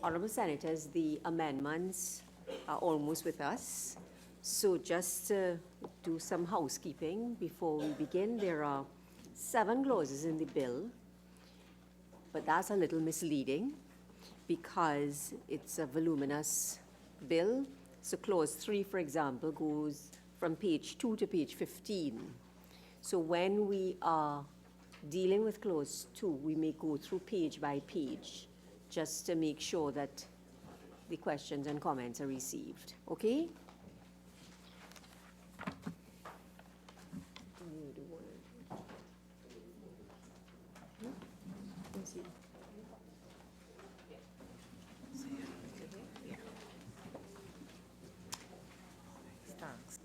Honourable Senators, the amendments are almost with us. So just to do some housekeeping before we begin, there are 7 clauses in the bill, but that's a little misleading because it's a voluminous bill. So clause 3, for example, goes from page 2 to page 15. So when we are dealing with clause 2, we may go through page by page just to make sure that the questions and comments are received. Okay? Thanks.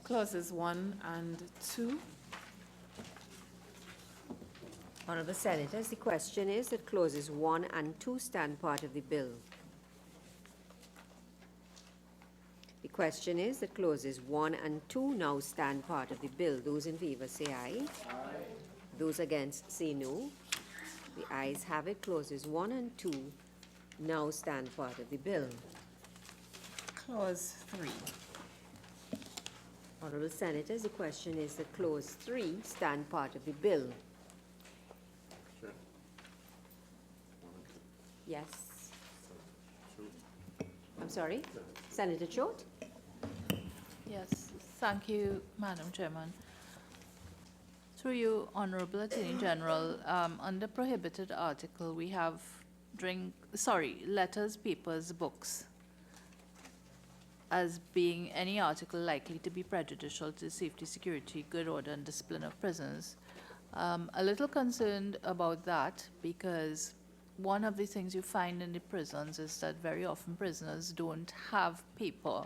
Clauses 1 and 2. Honourable Senators, the question is that clauses 1 and 2 stand part of the bill. The question is that clauses 1 and 2 now stand part of the bill. Those in favour say aye. Aye. Those against say no. The ayes have it. Clauses 1 and 2 now stand part of the bill. Clause 3. Honourable Senators, the question is that clause 3 stand part of the bill. Sure. Yes. I'm sorry? Senator Choate? Yes, thank you, Madam Chairman. Through you, Honourable Attorney General, under prohibited article, we have letters, papers, books, as being any article likely to be prejudicial to the safety, security, good order, and discipline of prisoners. A little concerned about that because one of the things you find in the prisons is that very often prisoners don't have paper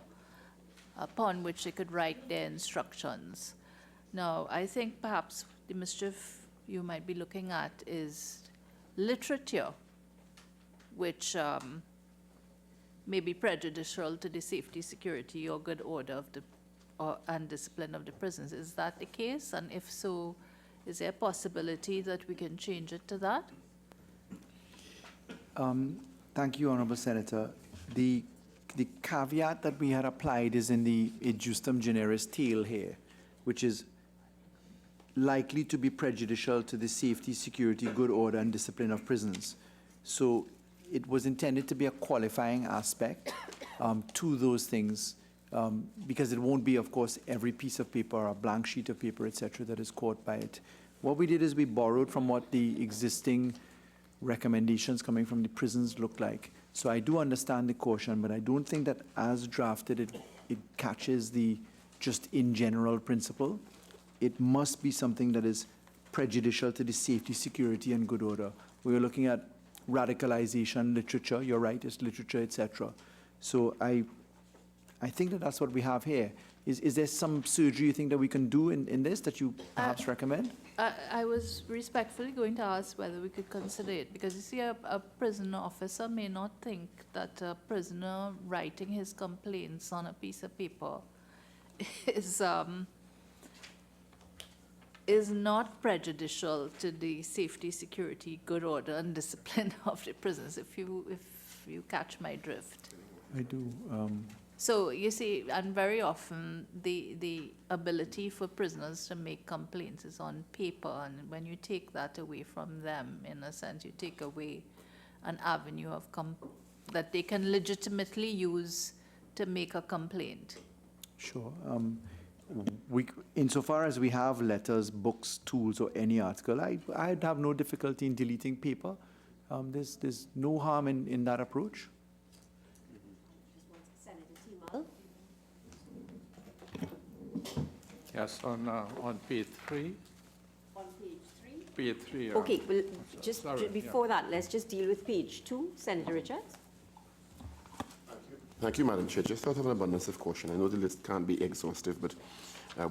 upon which they could write their instructions. Now, I think perhaps the mischief you might be looking at is literature, which may be prejudicial to the safety, security, or good order of the and discipline of the prisons. Is that the case? And if so, is there a possibility that we can change it to that? Thank you, Honourable Senator. The caveat that we had applied is in the justum generis tail here, which is likely to be prejudicial to the safety, security, good order, and discipline of prisons. So it was intended to be a qualifying aspect to those things, because it won't be, of course, every piece of paper or a blank sheet of paper, etc., that is caught by it. What we did is we borrowed from what the existing recommendations coming from the prisons look like. So I do understand the caution, but I don't think that as drafted it catches the just in general principle. It must be something that is prejudicial to the safety, security, and good order. We are looking at radicalization, literature, you're right, it's literature, etc. So I think that that's what we have here. Is there some surgery you think that we can do in this that you perhaps recommend? I was respectfully going to ask whether we could consider it, because you see, a prison officer may not think that a prisoner writing his complaints on a piece of paper is not prejudicial to the safety, security, good order, and discipline of the prisons, if you catch my drift. I do. So you see, and very often the ability for prisoners to make complaints is on paper, and when you take that away from them, in a sense, you take away an avenue of that they can legitimately use to make a complaint? Sure. Insofar as we have letters, books, tools, or any article, I'd have no difficulty in deleting paper. There's no harm in that approach. Senator Timal? Yes, on page 3. On page 3? Page 3. Okay, well, just Sorry, before that, let's just deal with page 2. Senator Richards? Thank you, Madam Chair. Just out of an abundance of caution, I know the list can't be exhaustive, but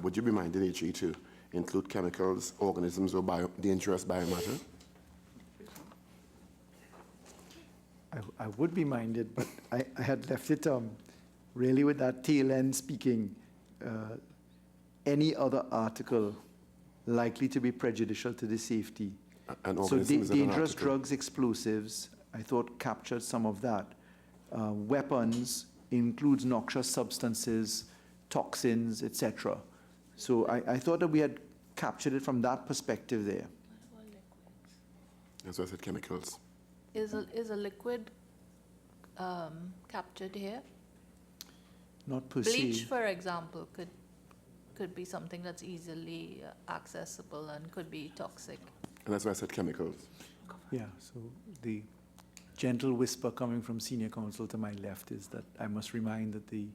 would you be minded, AG, to include chemicals, organisms, or dangerous biomatter? I would be minded, but I had left it really with that tail end speaking. Any other article likely to be prejudicial to the safety. And So organisms in an dangerous article. drugs, explosives, I thought captured some of that. Weapons includes noxious substances, toxins, etc. So I thought that we had captured it from that perspective there. As I said, chemicals. Is a liquid captured here? Not per Bleach, se. for example, could be something that's easily accessible and could be toxic. And that's why I said chemicals. Yeah, so the gentle whisper coming from senior counsel to my left is that I must remind that the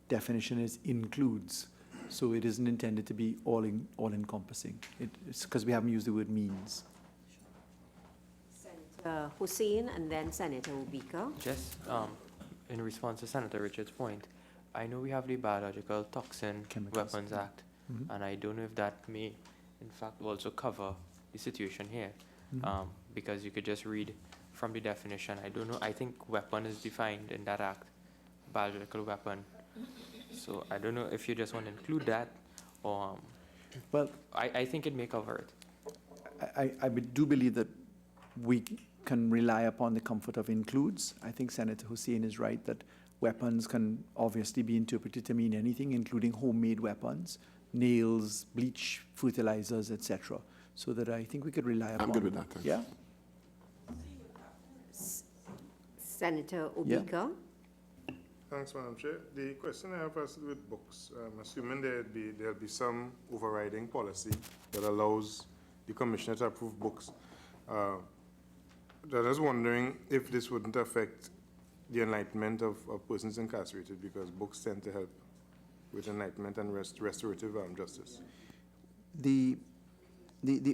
definition is includes. So it isn't intended to be all encompassing. It's because we haven't used the word means. Senator Hussain and then Senator Obika. Just in response to Senator Richards' point, I know we have the Biological Toxin Chemicals. Weapons Act, Mhm. and I don't know if that may, in fact, also cover the situation here, Mhm. because you could just read from the definition. I don't know. I think weapon is defined in that act, biological weapon. So I don't know if you just want to include that, or Well, I think it may cover it. I do believe that we can rely upon the comfort of includes. I think Senator Hussain is right that weapons can obviously be interpreted to mean anything, including homemade weapons, nails, bleach, fertilizers, etc. So that I think we could rely upon. I'm good with that, thanks. Yeah? Senator Yeah. Obika? Thanks, Madam Chair. The question I have is with books. I'm assuming there'll be some overriding policy that allows the commissioner to approve books. I was wondering if this wouldn't affect the enlightenment of persons incarcerated, because books tend to help with enlightenment and restorative justice. The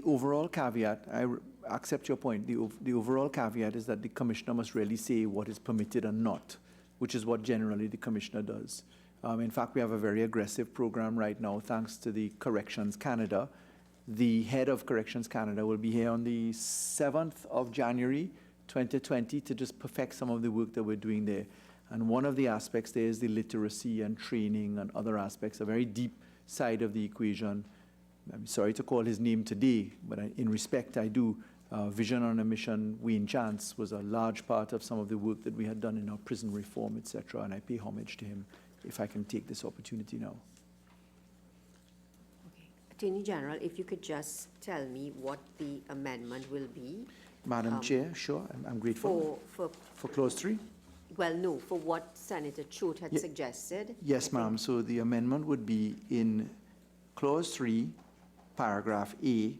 overall caveat, I accept your point. The overall caveat is that the commissioner must really say what is permitted and not, which is what generally the commissioner does. In fact, we have a very aggressive program right now, thanks to the Corrections Canada. The head of Corrections Canada will be here on the 7th of January, 2020, to just perfect some of the work that we're doing there. And one of the aspects there is the literacy and training and other aspects, a very deep side of the equation. I'm sorry to call his name today, but in respect I do. Vision on a Mission, Wayne Chance, was a large part of some of the work that we had done in our prison reform, etc., and I pay homage to him if I can take this opportunity now. Okay. Attorney General, if you could just tell me what the amendment will be. Madam Chair, sure, I'm grateful. For Clause 3? Well, no, for what Senator Choate had Ye- suggested. Yes, I think. ma'am. So the amendment would be in Clause 3, Paragraph A,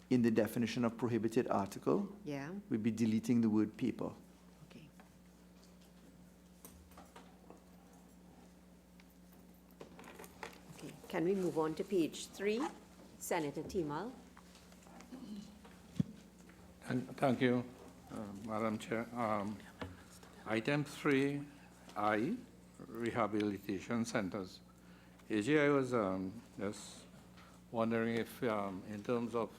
in the definition of prohibited article, Yeah, we'd be deleting the word paper. okay. Okay, can we move on to page 3? Senator Timal? Thank you, Madam Chair. Item 3I, rehabilitation centers. AG, I was just wondering if, in terms of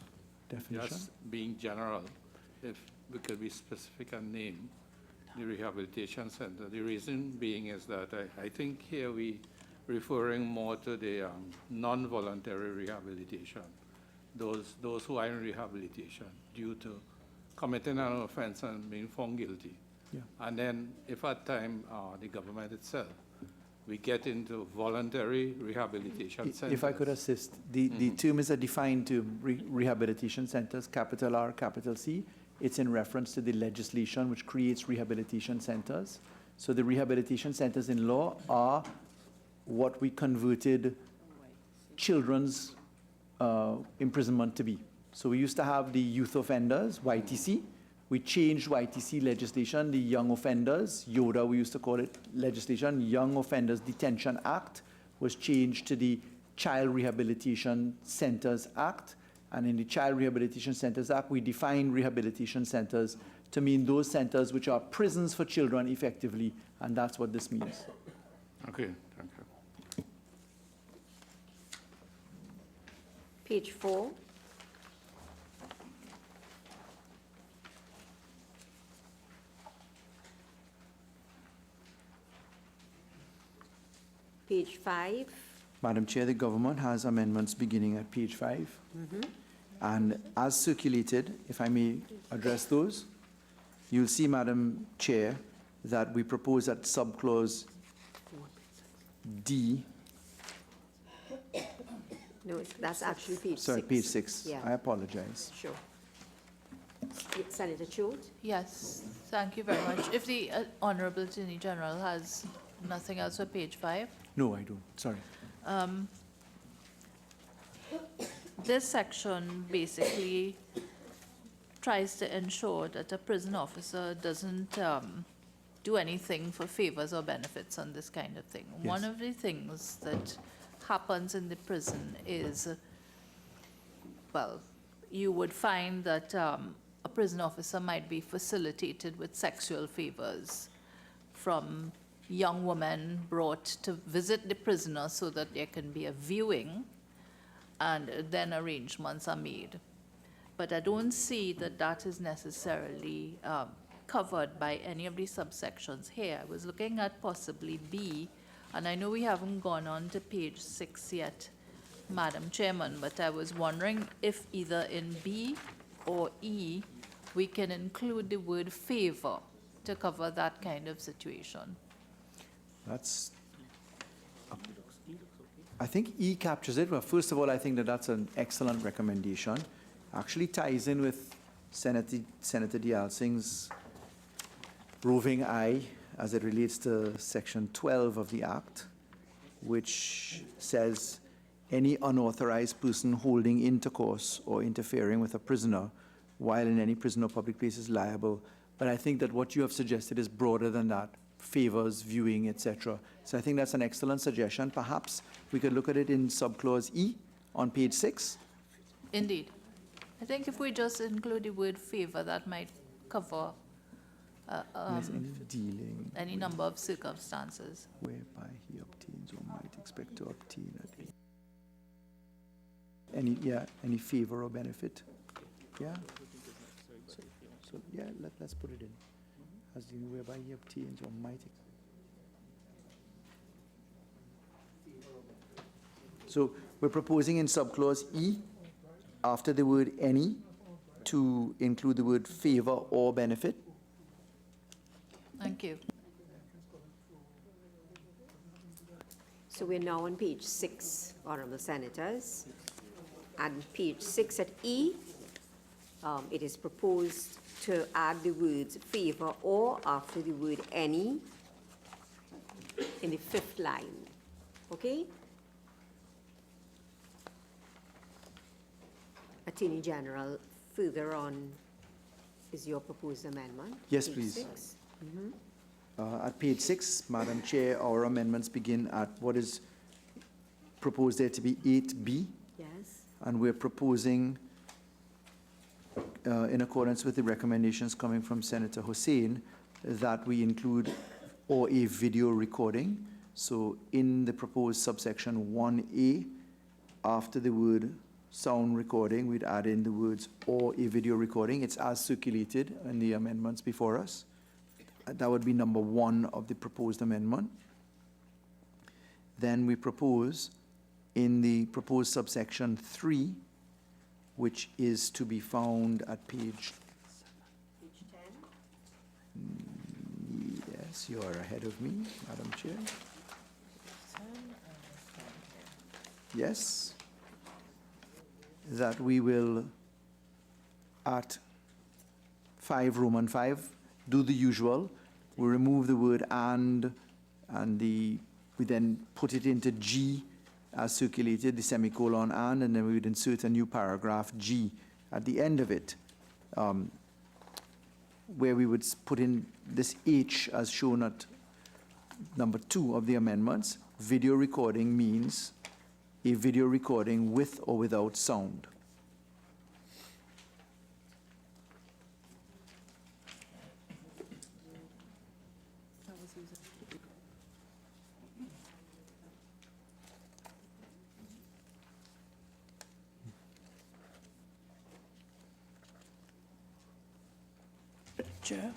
Definition? just being general, if we could be specific and name the rehabilitation center. The reason being is that I think here we referring more to the non-voluntary rehabilitation, those who are in rehabilitation due to committing an offense and being found guilty. Yeah. And then if at time the government itself, we get into voluntary rehabilitation centers. If I could assist, the term is a defined term, rehabilitation centers, capital R, capital C. It's in reference to the legislation which creates rehabilitation centers. So the rehabilitation centers in law are what we converted children's imprisonment to be. So we used to have the youth offenders, YTC. We changed YTC legislation, the Young Offenders, YODA we used to call it, legislation, Young Offenders Detention Act was changed to the Child Rehabilitation Centers Act. And in the Child Rehabilitation Centers Act, we define rehabilitation centers to mean those centers which are prisons for children effectively, and that's what this means. Okay, thank you. Page 4. Page 5. Madam Chair, the government has amendments beginning at page 5. And as circulated, if I may address those, you'll see, Madam Chair, that we propose that subclause D, No, that's actually page 6. sorry, page 6. Yeah. I apologize. Sure. Senator Choate? Yes, thank you very much. If the Honorable Attorney General has nothing else for page 5. No, I don't, sorry. This section basically tries to ensure that a prison officer doesn't do anything for favors or benefits on this kind of thing. Yes. One of the things that happens in the prison is, well, you would find that a prison officer might be facilitated with sexual favors from young women brought to visit the prisoner so that there can be a viewing, and then arrangements are made. But I don't see that that is necessarily covered by any of these subsections here. I was looking at possibly B, and I know we haven't gone on to page 6 yet, Madam Chairman, but I was wondering if either in B or E, we can include the word favor to cover that kind of situation. That's, I think E captures it. Well, first of all, I think that that's an excellent recommendation. Actually ties in with Senator Dial Singh's roving eye as it relates to section 12 of the Act, which says any unauthorized person holding intercourse or interfering with a prisoner while in any prison or public place is liable. But I think that what you have suggested is broader than that. Favors, viewing, etc. So I think that's an excellent suggestion. Perhaps we could look at it in subclause E on page 6. Indeed. I think if we just include the word favor, that might cover Yes, any dealing any number of circumstances. whereby he obtains or might expect to obtain any favor or benefit. Yeah. So yeah, let's put it in. As dealing whereby he obtains or might. So we're proposing in subclause E, after the word any, to include the word favor or benefit. Thank you. So we're now on page 6, Honorable Senators. And page 6 at E, it is proposed to add the words favor or after the word any in the 5th line. Okay? Attorney General, further on is your proposed amendment? Yes, Page please. 6. At page 6, Madam Chair, our amendments begin at what is proposed there to be 8B, Yes. and we're proposing, in accordance with the recommendations coming from Senator Hussain, that we include or a video recording. So in the proposed subsection 1A, after the word sound recording, we'd add in the words or a video recording. It's as circulated in the amendments before us. That would be number 1 of the proposed amendment. Then we propose in the proposed subsection 3, which is to be found at page. Page 10. Yes, you are ahead of me, Madam Chair. Yes. That we will, at 5 Roman 5, do the usual, we remove the word and we then put it into G as circulated, the semicolon and then we would insert a new paragraph G at the end of it, where we would put in this H as shown at number 2 of the amendments. Video recording means a video recording with or without sound. Chair.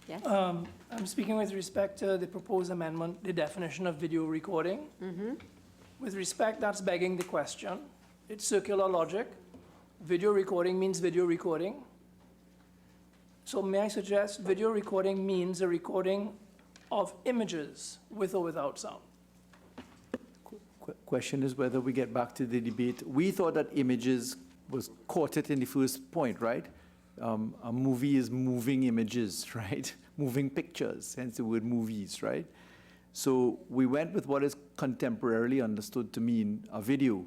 Yes? I'm speaking with respect to the proposed amendment, the definition of video recording. With respect, that's begging the question. It's circular logic. Video recording means video recording. So may I suggest video recording means a recording of images with or without sound? Question is whether we get back to the debate. We thought that images was caught it in the first point, right? A movie is moving images, right? Moving pictures, hence the word movies, right? So we went with what is contemporarily understood to mean a video,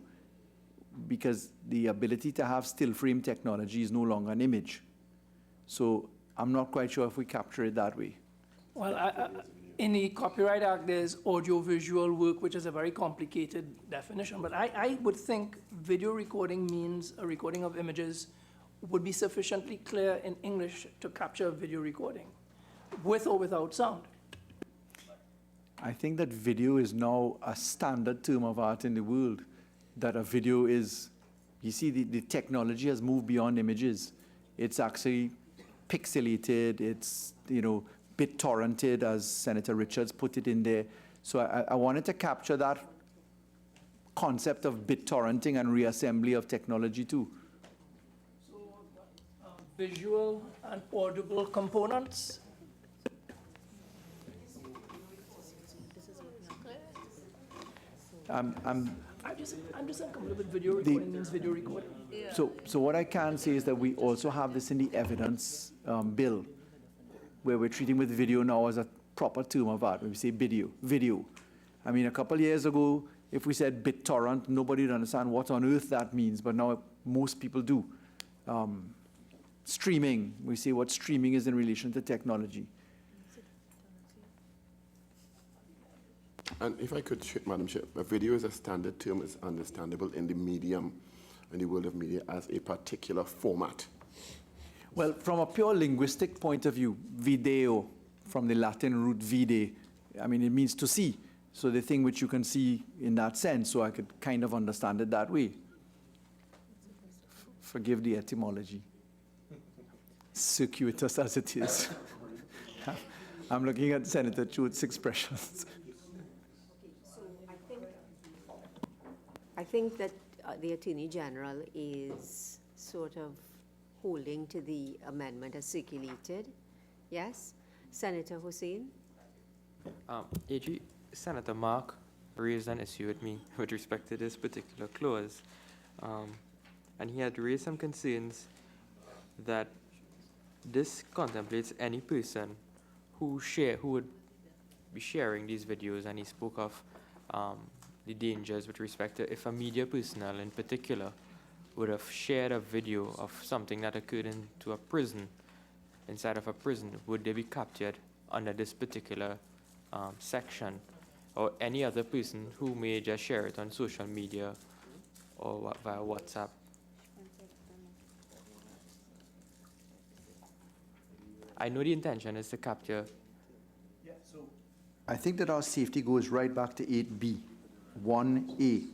because the ability to have still frame technology is no longer an image. So I'm not quite sure if we capture it that way. Well, in the Copyright Act, there's audiovisual work, which is a very complicated definition. But I would think video recording means a recording of images would be sufficiently clear in English to capture a video recording, with or without sound. I think that video is now a standard term of art in the world, that a video is, you see, the technology has moved beyond images. It's actually pixelated, it's, BitTorrented, as Senator Richards put it in there. So I wanted to capture that concept of BitTorrenting and reassembly of technology too. So, visual and audible components. I'm just uncomfortable with video recording means video recording. So what I can say is that we also have this in the evidence bill, where we're treating with video now as a proper term of art. When we say video. I mean, a couple years ago, if we said BitTorrent, nobody would understand what on earth that means, but now most people do. Streaming, we say what streaming is in relation to technology. And if I could, Madam Chair, a video is a standard term, is understandable in the medium, in the world of media, as a particular format. Well, from a pure linguistic point of view, video, from the Latin root vide, I mean, it means to see. So the thing which you can see in that sense, so I could kind of understand it that way. Forgive the etymology. Circuitous as it is. I'm looking at Senator Choate's expressions. I think that the Attorney General is sort of holding to the amendment as circulated. Yes? Senator Hussain? AG, Senator Mark raised an issue with me with respect to this particular clause. And he had raised some concerns that this contemplates any person who would be sharing these videos, and he spoke of the dangers with respect to if a media personnel in particular would have shared a video of something that occurred into a prison, inside of a prison, would they be captured under this particular section? Or any other person who may just share it on social media or via WhatsApp? I know the intention is to capture. Yeah, so I think that our safety goes right back to 8B, 1A,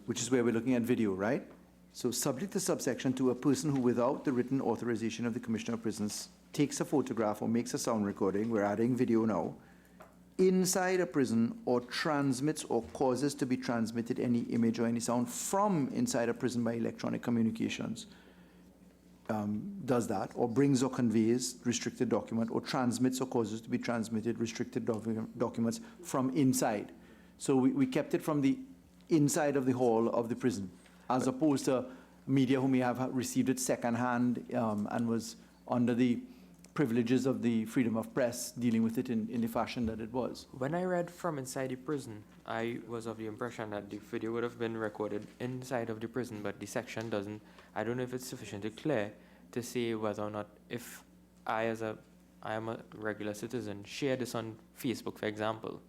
which is where we're looking at video, right? So subject to subsection 2, a person who, without the written authorization of the Commissioner of Prisons, takes a photograph or makes a sound recording, we're adding video now, inside a prison, or transmits or causes to be transmitted any image or any sound from inside a prison by electronic communications, does that, or brings or conveys restricted document, or transmits or causes to be transmitted restricted documents from inside. So we kept it from the inside of the hall of the prison, as opposed to media who may have received it secondhand and was under the privileges of the freedom of press dealing with it in the fashion that it was. When I read from inside the prison, I was of the impression that the video would have been recorded inside of the prison, but the section doesn't. I don't know if it's sufficiently clear to say whether or not, if I am a regular citizen, share this on Facebook, for example,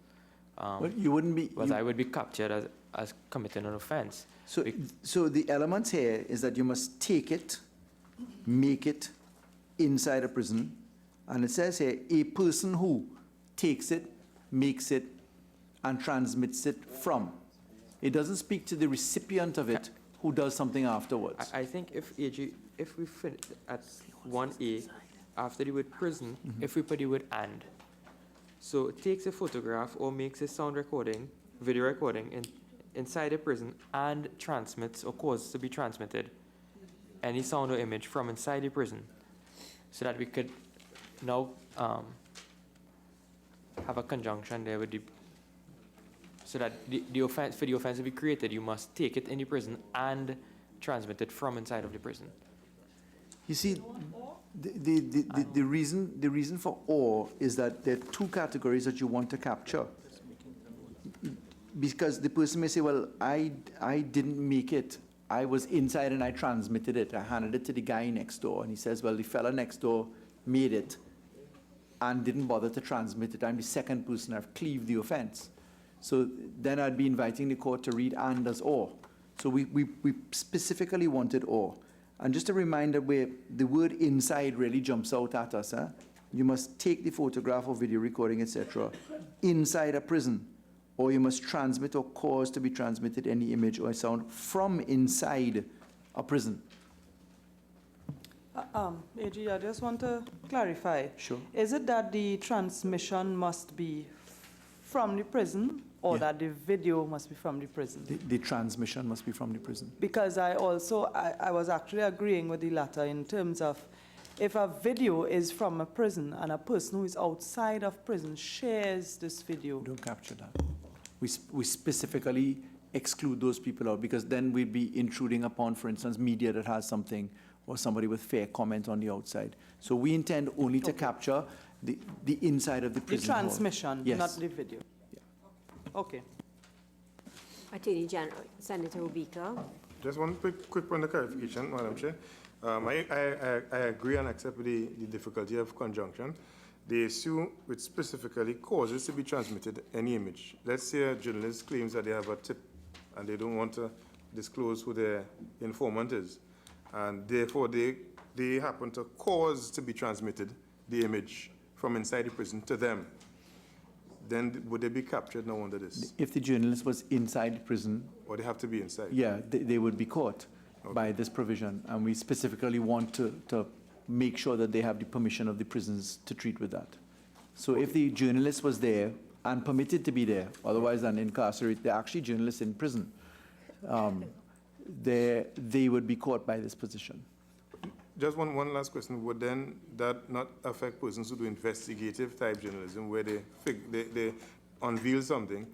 Well, you wouldn't be. whether I would be captured as committing an offense. So the elements here is that you must take it, make it inside a prison, and it says here, a person who takes it, makes it, and transmits it from. It doesn't speak to the recipient of it who does something afterwards. I think if we finish at 1A, after the word prison, if we put the word and. So it takes a photograph or makes a sound recording, video recording inside a prison and transmits or causes to be transmitted any sound or image from inside the prison, so that we could now have a conjunction there with the, so that the offense, for the offense to be created, you must take it in the prison and transmit it from inside of the prison. You see, the reason for or is that there are two categories that you want to capture. Because the person may say, well, I didn't make it. I was inside and I transmitted it. I handed it to the guy next door. And he says, well, the fella next door made it and didn't bother to transmit it. I'm the second person. I've cleaved the offense. So then I'd be inviting the court to read and as or. So we specifically wanted or. And just a reminder where the word inside really jumps out at us. You must take the photograph or video recording, etc., inside a prison. Or you must transmit or cause to be transmitted any image or sound from inside a prison. AG, I just want to clarify. Sure. Is it that the transmission must be from the prison, or that the video must be from the prison? The transmission must be from the prison. Because I was actually agreeing with the latter in terms of, if a video is from a prison and a person who is outside of prison shares this video. We don't capture that. We specifically exclude those people out, because then we'd be intruding upon, for instance, media that has something or somebody with fair comment on the outside. So we intend only to capture the inside of the The prison hall. transmission, Yes. not the video. Okay. Attorney General, Senator Obika. Just one quick point of clarification, Madam Chair. I agree and accept the difficulty of conjunction. The issue which specifically causes to be transmitted any image. Let's say a journalist claims that they have a tip and they don't want to disclose who their informant is, and therefore they happen to cause to be transmitted the image from inside the prison to them. Then would they be captured now under this? If the journalist was inside the prison, Or they have to be inside? yeah, they would be caught by this provision. And we specifically want to make sure that they have the permission of the prisons to treat with that. So if the journalist was there and permitted to be there, otherwise than incarcerate, they're actually journalists in prison, they would be caught by this position. Just one last question. Would then that not affect persons who do investigative type journalism, where they unveil something,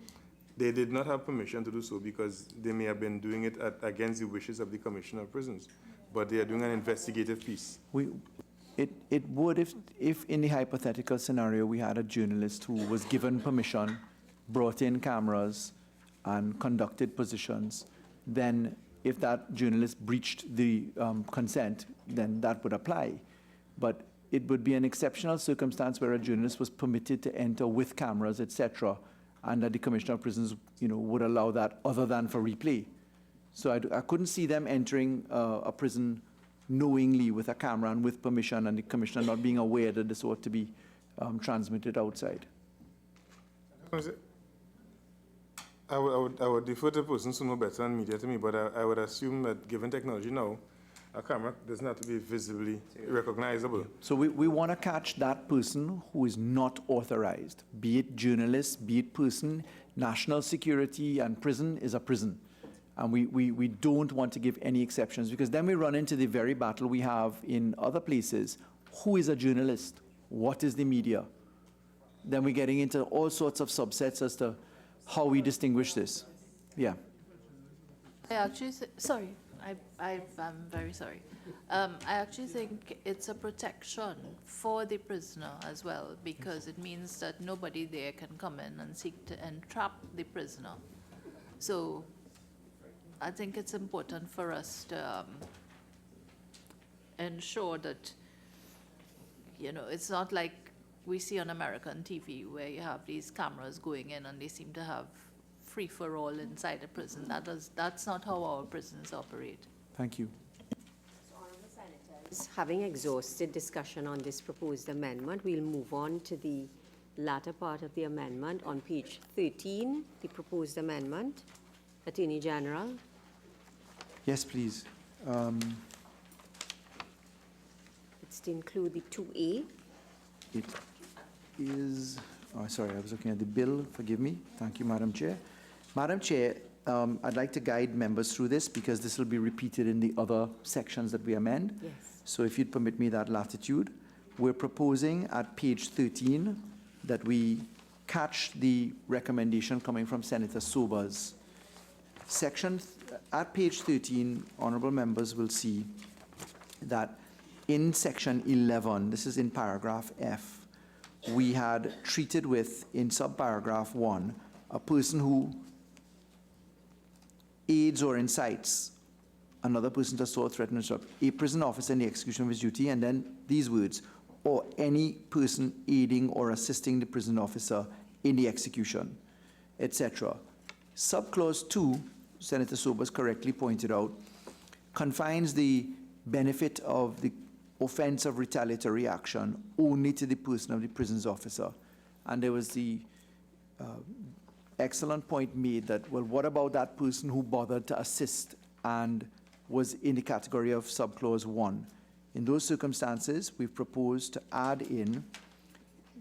they did not have permission to do so because they may have been doing it against the wishes of the Commissioner of Prisons, but they are doing an investigative piece? It would if in the hypothetical scenario we had a journalist who was given permission, brought in cameras, and conducted positions, then if that journalist breached the consent, then that would apply. But it would be an exceptional circumstance where a journalist was permitted to enter with cameras, etc., and that the Commissioner of Prisons, would allow that other than for replay. So I couldn't see them entering a prison knowingly with a camera and with permission, and the Commissioner not being aware that this ought to be transmitted outside. I would defer to persons who know better than media to me, but I would assume that given technology now, a camera doesn't have to be visibly recognizable. So we want to catch that person who is not authorized, be it journalist, be it person. National security and prison is a prison. And we don't want to give any exceptions, because then we run into the very battle we have in other places. Who is a journalist? What is the media? Then we're getting into all sorts of subsets as to how we distinguish this. Yeah. I actually, sorry, I'm very sorry. I actually think it's a protection for the prisoner as well, because it means that nobody there can come in and seek to entrap the prisoner. So I think it's important for us to ensure that, you know, it's not like we see on American TV where you have these cameras going in and they seem to have free-for-all inside the prison. That's not how our prisons operate. Thank you. Honourable Senators, having exhausted discussion on this proposed amendment, we'll move on to the latter part of the amendment on page 13, the proposed amendment. Attorney General. Yes, please. It's to include the 2A. It is, oh, sorry, I was looking at the bill. Forgive me. Thank you, Madam Chair. Madam Chair, I'd like to guide members through this because this will be repeated in the other sections that we amend. Yes. So if you'd permit me that latitude, we're proposing at page 13 that we catch the recommendation coming from Senator Sobers. At page 13, honorable members will see that in section 11, this is in paragraph F, we had treated with, in subparagraph 1, a person who aids or incites another person to assault, threaten, or disrupt a prison officer in the execution of his duty, and then these words, or any person aiding or assisting the prison officer in the execution, etc. Subclause 2, Senator Sobers correctly pointed out, confines the benefit of the offense of retaliatory action only to the person of the prison's officer. And there was the excellent point made that, well, what about that person who bothered to assist and was in the category of subclause 1? In those circumstances, we've proposed to add in,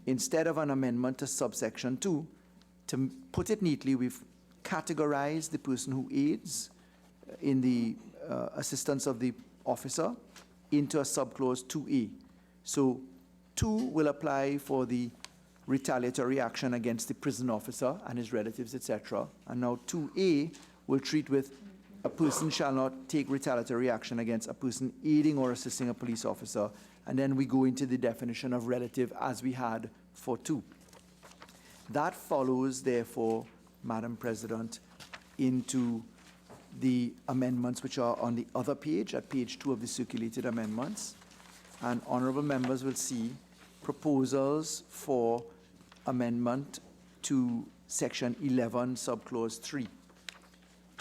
instead of an amendment to subsection 2, to put it neatly, we've categorized the person who aids in the assistance of the officer into a subclause 2A. So 2 will apply for the retaliatory action against the prison officer and his relatives, etc. And now 2A will treat with a person shall not take retaliatory action against a person aiding or assisting a police officer. And then we go into the definition of relative as we had for 2. That follows, therefore, Madam President, into the amendments which are on the other page, at page 2 of the circulated amendments. And honorable members will see proposals for amendment to section 11, subclause 3.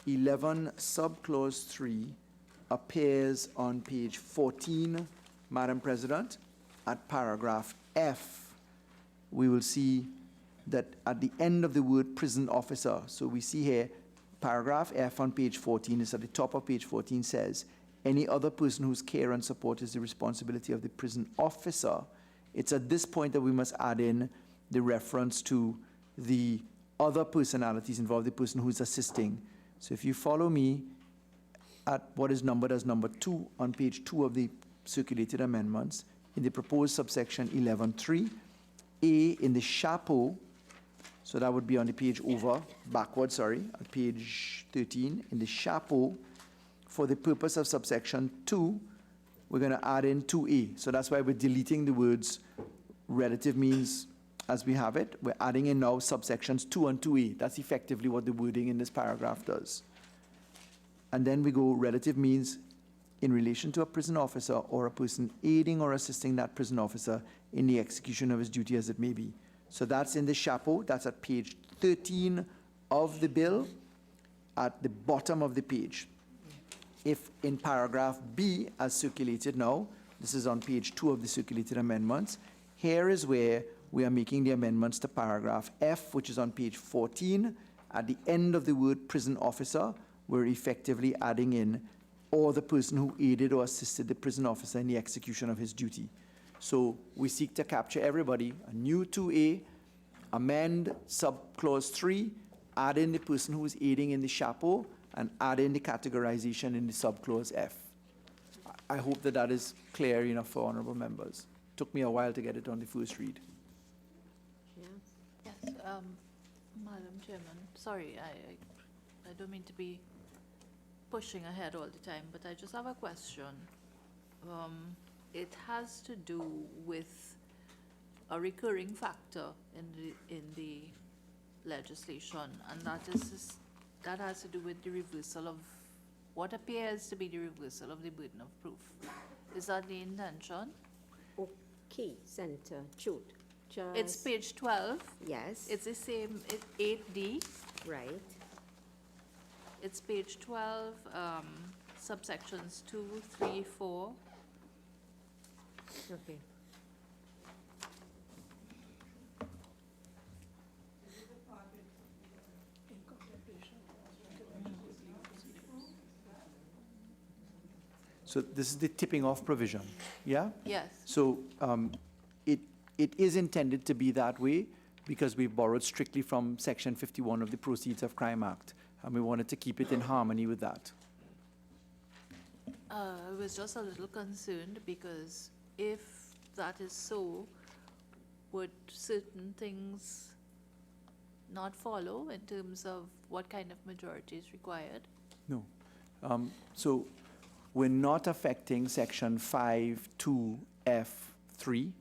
11, subclause 3 appears on page 14, Madam President. At paragraph F, we will see that at the end of the word prison officer, so we see here, paragraph F on page 14 is at the top of page 14 says, any other person whose care and support is the responsibility of the prison officer. It's at this point that we must add in the reference to the other personalities involved, the person who's assisting. So if you follow me at what is numbered as number 2 on page 2 of the circulated amendments, in the proposed subsection 11.3, A in the chapeau, so that would be on the page over, backward, sorry, at page 13, in the chapeau, for the purpose of subsection 2, we're going to add in 2A. So that's why we're deleting the words relative means as we have it. We're adding in now subsections 2 and 2A. That's effectively what the wording in this paragraph does. And then we go relative means in relation to a prison officer or a person aiding or assisting that prison officer in the execution of his duty as it may be. So that's in the chapeau. That's at page 13 of the bill, at the bottom of the page. If in paragraph B, as circulated now, this is on page 2 of the circulated amendments, here is where we are making the amendments to paragraph F, which is on page 14. At the end of the word prison officer, we're effectively adding in or the person who aided or assisted the prison officer in the execution of his duty. So we seek to capture everybody, a new 2A, amend subclause 3, add in the person who is aiding in the chapeau, and add in the categorization in the subclause F. I hope that that is clear enough for honorable members. Took me a while to get it on the first read. Yeah. Yes, Madam Chairman, sorry, I don't mean to be pushing ahead all the time, but I just have a question. It has to do with a recurring factor in the legislation, and that has to do with the reversal of what appears to be the reversal of the burden of proof. Is that the intention? Okay, Senator Choate. It's page 12. Yes. It's the same, 8D. Right. It's page 12, subsections 2, 3, 4. Okay. So this is the tipping off provision, yeah? Yes. So it is intended to be that way because we borrowed strictly from Section 51 of the Proceeds of Crime Act, and we wanted to keep it in harmony with that. I was just a little concerned because if that is so, would certain things not follow in terms of what kind of majority is required? No. So we're not affecting Section 5(2)(f)(3).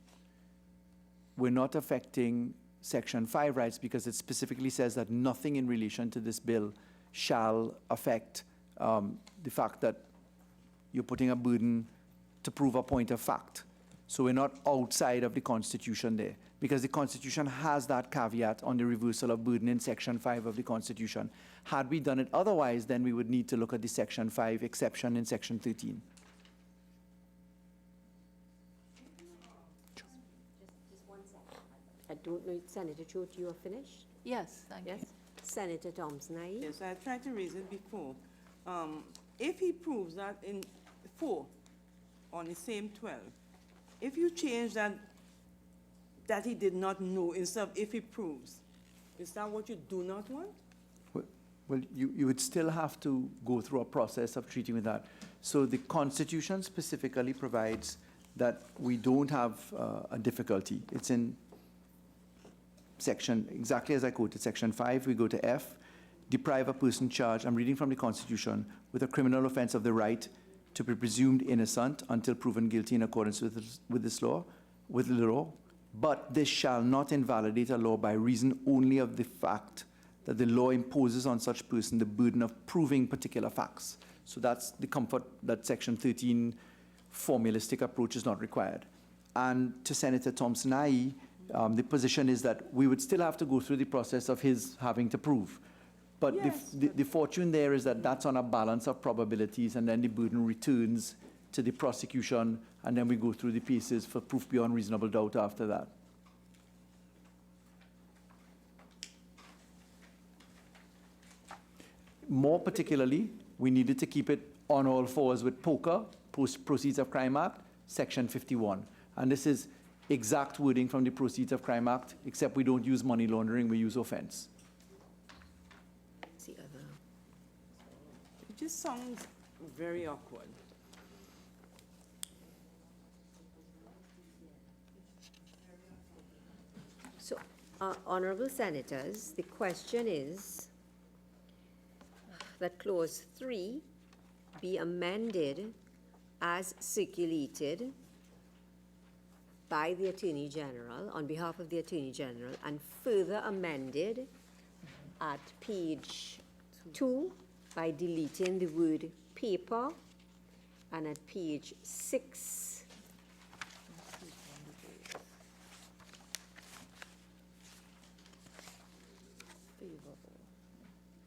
We're not affecting Section 5 rights because it specifically says that nothing in relation to this bill shall affect the fact that you're putting a burden to prove a point of fact. So we're not outside of the Constitution there, because the Constitution has that caveat on the reversal of burden in Section 5 of the Constitution. Had we done it otherwise, then we would need to look at the Section 5 exception in Section 13. Just one second. I don't know, Senator Choate, you are finished? Yes, thank you. Yes. Senator Thompson, aye? Yes, I tried to raise it before. If he proves that in 4 on the same 12, if you change that he did not know instead of if he proves, is that what you do not want? Well, you would still have to go through a process of treating with that. So the Constitution specifically provides that we don't have a difficulty. It's in section, exactly as I quoted, Section 5, we go to F, deprive a person charged, I'm reading from the Constitution, with a criminal offense of the right to be presumed innocent until proven guilty in accordance with the law, but this shall not invalidate a law by reason only of the fact that the law imposes on such person the burden of proving particular facts. So that's the comfort that Section 13 formalistic approach is not required. And to Senator Thompson, the position is that we would still have to go through the process of his having to prove. But Yes, the fortune there is that that's on a balance of probabilities, and then the burden returns to the prosecution, and then we go through the pieces for proof beyond reasonable doubt after that. More particularly, we needed to keep it on all fours with POCA, Proceeds of Crime Act, Section 51. And this is exact wording from the Proceeds of Crime Act, except we don't use money laundering, we use offense. It's the other. It just sounds very awkward. So, honorable senators, the question is that clause 3 be amended as circulated by the Attorney General, on behalf of the Attorney General, and further amended at page 2 by deleting the word paper, and at page 6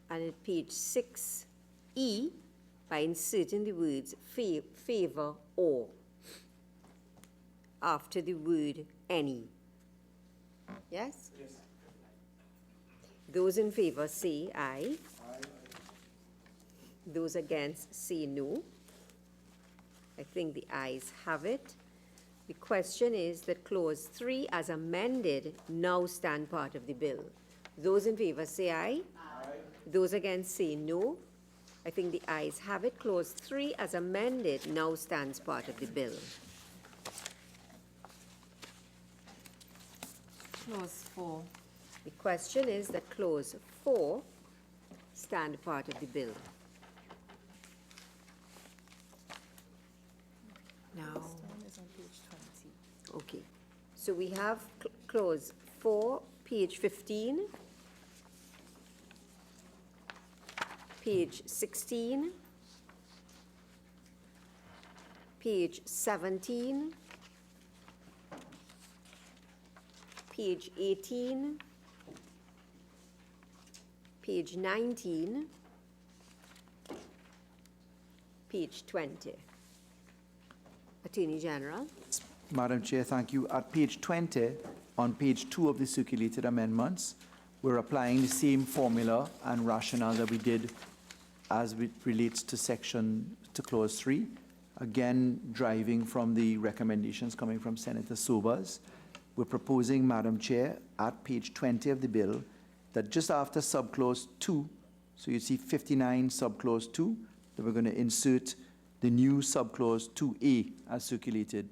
and at page 6E by inserting the words favor or after the word any. Yes? Yes. Those in favor say aye. Aye. Those against say no. I think the ayes have it. The question is that clause 3 as amended now stand part of the bill. Those in favor say aye. Aye. Those against say no. I think the ayes have it. Clause 3 as amended now stands part of the bill. Clause 4. The question is that clause 4 stand part of the bill. Now, Is on page 20. okay, so we have clause 4, page 15, page 16, page 17, page 18, page 19, page 20. Attorney General. Madam Chair, thank you. At page 20, on page 2 of the circulated amendments, we're applying the same formula and rationale that we did as it relates to clause 3. Again, driving from the recommendations coming from Senator Sobers. We're proposing, Madam Chair, at page 20 of the bill, that just after subclause 2, so you see 59 subclause 2, that we're going to insert the new subclause 2A as circulated.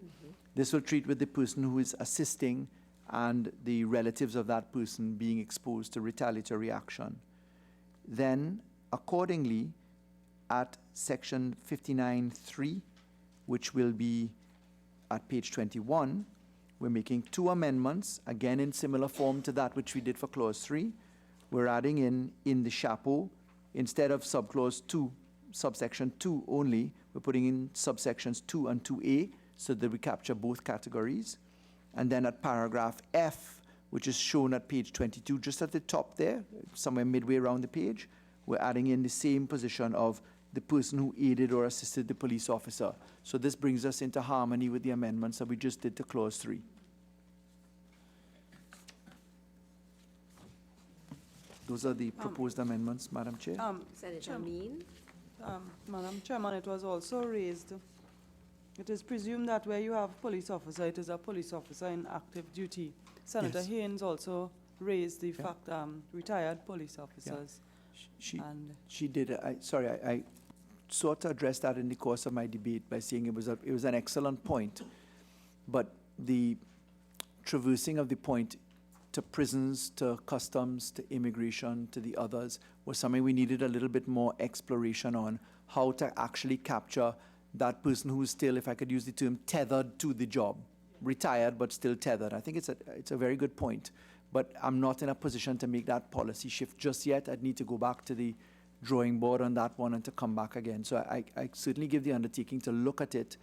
This will treat with the person who is assisting and the relatives of that person being exposed to retaliatory action. Then, accordingly, at section 59.3, which will be at page 21, we're making 2 amendments, again in similar form to that which we did for clause 3. We're adding in the chapeau, instead of subclause 2, subsection 2 only, we're putting in subsections 2 and 2A so that we capture both categories. And then at paragraph F, which is shown at page 22, just at the top there, somewhere midway around the page, we're adding in the same position of the person who aided or assisted the police officer. So this brings us into harmony with the amendments that we just did to clause 3. Those are the proposed amendments, Madam Chair. Senator Mean. Madam Chairman, it was also raised, it is presumed that where you have police officer, it is a police officer in active duty. Senator Yes. Haynes also raised the Yeah. fact, retired police officers. And She did. I sought to address that in the course of my debate by saying it was an excellent point, but the traversing of the point to prisons, to customs, to immigration, to the others was something we needed a little bit more exploration on, how to actually capture that person who's still, if I could use the term, tethered to the job, retired but still tethered. I think it's a very good point. But I'm not in a position to make that policy shift just yet. I'd need to go back to the drawing board on that one and to come back again. So I certainly give the undertaking to look at it.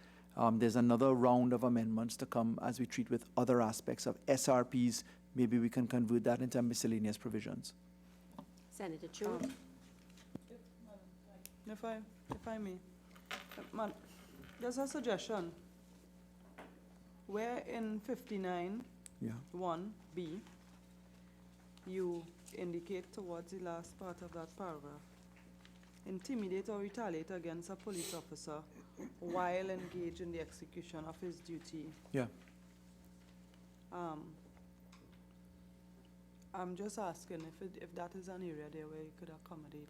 There's another round of amendments to come as we treat with other aspects of SRPs. Maybe we can convert that into miscellaneous provisions. Senator Chu. if I may, there's a suggestion where in 59, Yeah. 1B, you indicate towards the last part of that paragraph, intimidate or retaliate against a police officer while engaged in the execution of his duty. Yeah. I'm just asking if that is an area there where you could accommodate.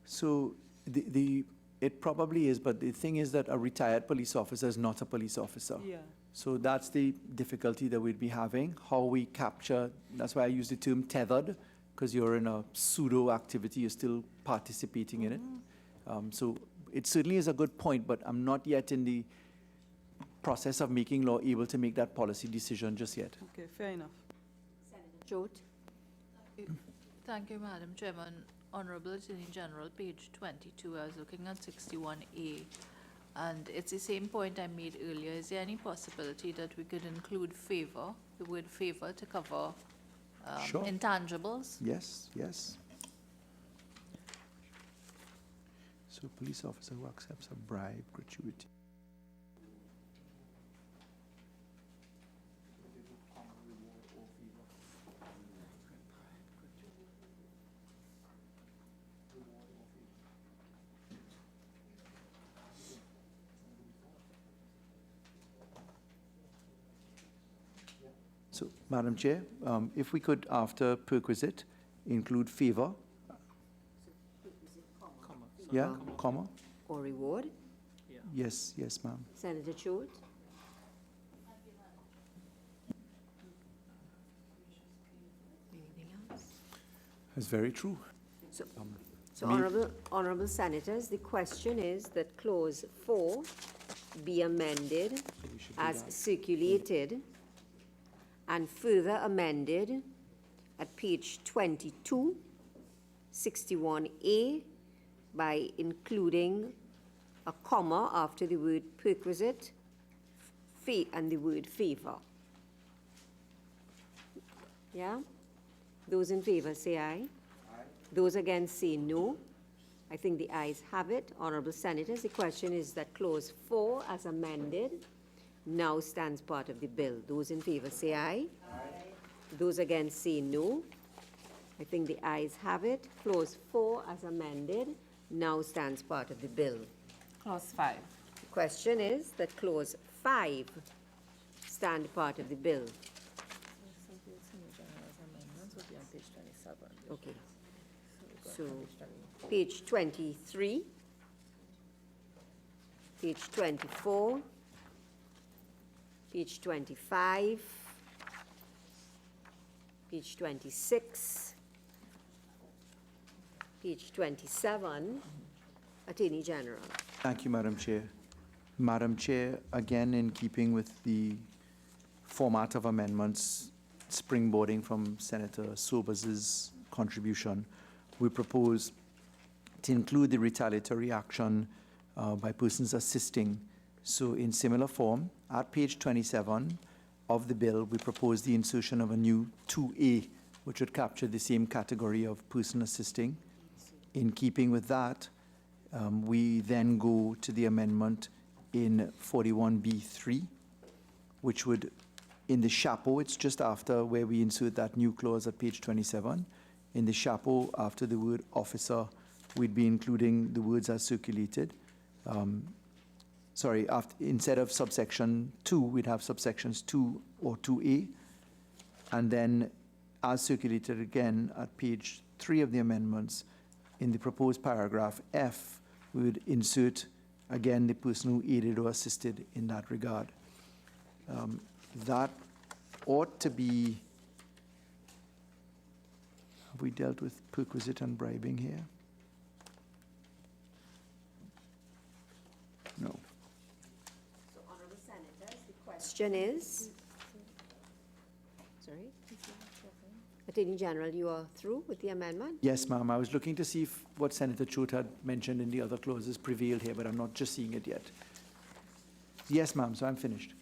So it probably is, but the thing is that a retired police officer is not a police officer. Yeah. So that's the difficulty that we'd be having, how we capture, that's why I use the term tethered, because you're in a pseudo activity, you're still participating in it. So it certainly is a good point, but I'm not yet in the process of making law able to make that policy decision just yet. Okay, fair enough. Senator Choate. Thank you, Madam Chairman. Honorable Attorney General, page 22, I was looking at 61A, and it's the same point I made earlier. Is there any possibility that we could include favor, the word favor, to cover Sure. intangibles? Yes, yes. So police officer who accepts a bribe, gratuity. So, Madam Chair, if we could, after perquisite, include favor. Yeah, comma. Or reward. Yes, yes, ma'am. Senator Choate. That's very true. So Me- honorable senators, the question is that clause 4 be amended as circulated and further amended at page 22, 61A, by including a comma after the word perquisite and the word favor. Yeah? Those in favor say aye. Those against say no. I think the ayes have it. Honorable senators, the question is that clause 4 as amended now stands part of the bill. Those in favor say aye. Those against say no. I think the ayes have it. Clause 4 as amended now stands part of the bill. Clause 5. The question is that clause 5 stand part of the bill. Okay. So, page 23, page 24, page 25, page 26, page 27, Attorney General. Thank you, Madam Chair. Madam Chair, again, in keeping with the format of amendments, springboarding from Senator Sobers's contribution, we propose to include the retaliatory action by persons assisting. So in similar form, at page 27 of the bill, we propose the insertion of a new 2A, which would capture the same category of person assisting. In keeping with that, we then go to the amendment in 41B3, which would, in the chapeau, it's just after where we insert that new clause at page 27. In the chapeau, after the word officer, we'd be including the words as circulated. Instead of subsection 2, we'd have subsections 2 or 2A. And then, as circulated again at page 3 of the amendments, in the proposed paragraph F, we would insert again the person who aided or assisted in that regard. That ought to be, have we dealt with perquisite and bribing here? No. So, honorable senators, the question is, sorry? Attorney General, you are through with the amendment? Yes, ma'am. I was looking to see if what Senator Choate had mentioned in the other clauses prevailed here, but I'm not just seeing it yet. Yes, ma'am, so I'm finished.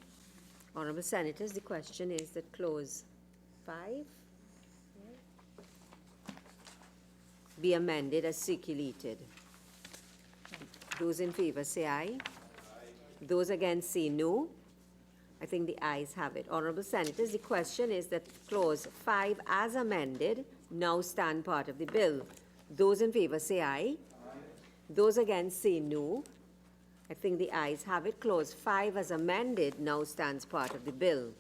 Honorable senators, the question is that clause 5 be amended as circulated. Those in favor say aye. Those against say no. I think the ayes have it. Honorable senators, the question is that clause 5 as amended now stand part of the bill. Those in favor say aye. Those against say no. I think the ayes have it. Clause 5 as amended now stands part of the bill.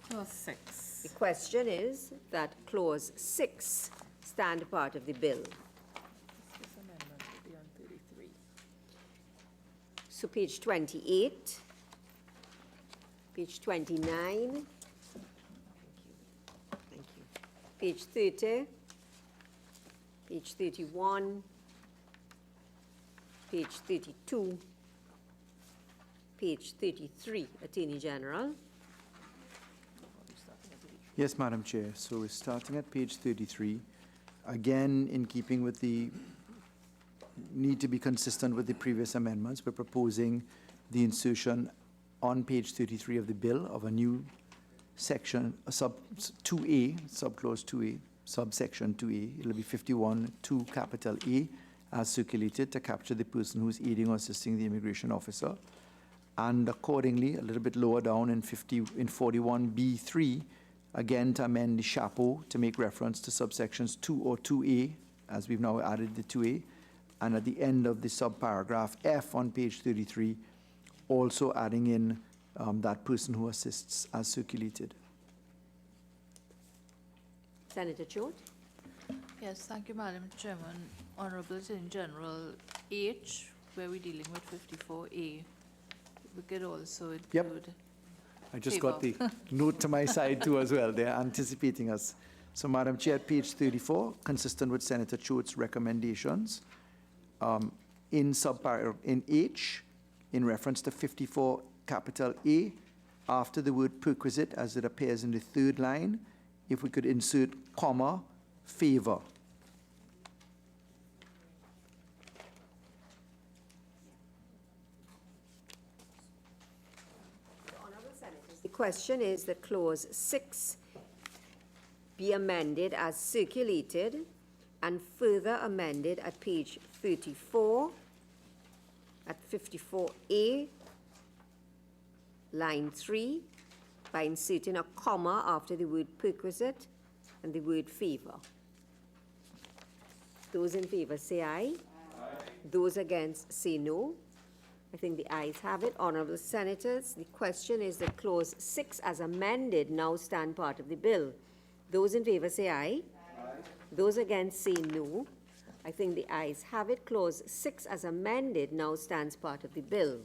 Clause 6. The question is that clause 6 stand part of the bill. This amendment will be on 33. So page 28, page 29, thank you, page 30, page 31, page 32, page 33, Attorney General. Yes, Madam Chair. So we're starting at page 33. Again, in keeping with the need to be consistent with the previous amendments, we're proposing the insertion on page 33 of the bill of a new section, sub 2A, subclause 2A, subsection 2A. It'll be 51, 2 capital A, as circulated to capture the person who's aiding or assisting the immigration officer. And accordingly, a little bit lower down in 41B3, again to amend the chapeau to make reference to subsections 2 or 2A, as we've now added the 2A. And at the end of the subparagraph F on page 33, also adding in that person who assists as circulated. Senator Choate? Yes, thank you, Madam Chairman. Honourable Attorney General, H, where we're dealing with 54A, we could also include. Yep. I just got the note to my side too as well. They're anticipating us. So, Madam Chair, at page 34, consistent with Senator Choate's recommendations, in H, in reference to 54 capital A, after the word perquisite, as it appears in the third line, if we could insert comma, favor. The question is that clause 6 be amended as circulated and further amended at page 34, at 54A, line 3, by inserting a comma after the word perquisite and the word favor. Those in favor say aye. Those against say no. I think the ayes have it. Honorable Senators, the question is that clause 6 as amended now stand part of the bill. Those in favor say aye. Those against say no. I think the ayes have it. Clause 6 as amended now stands part of the bill.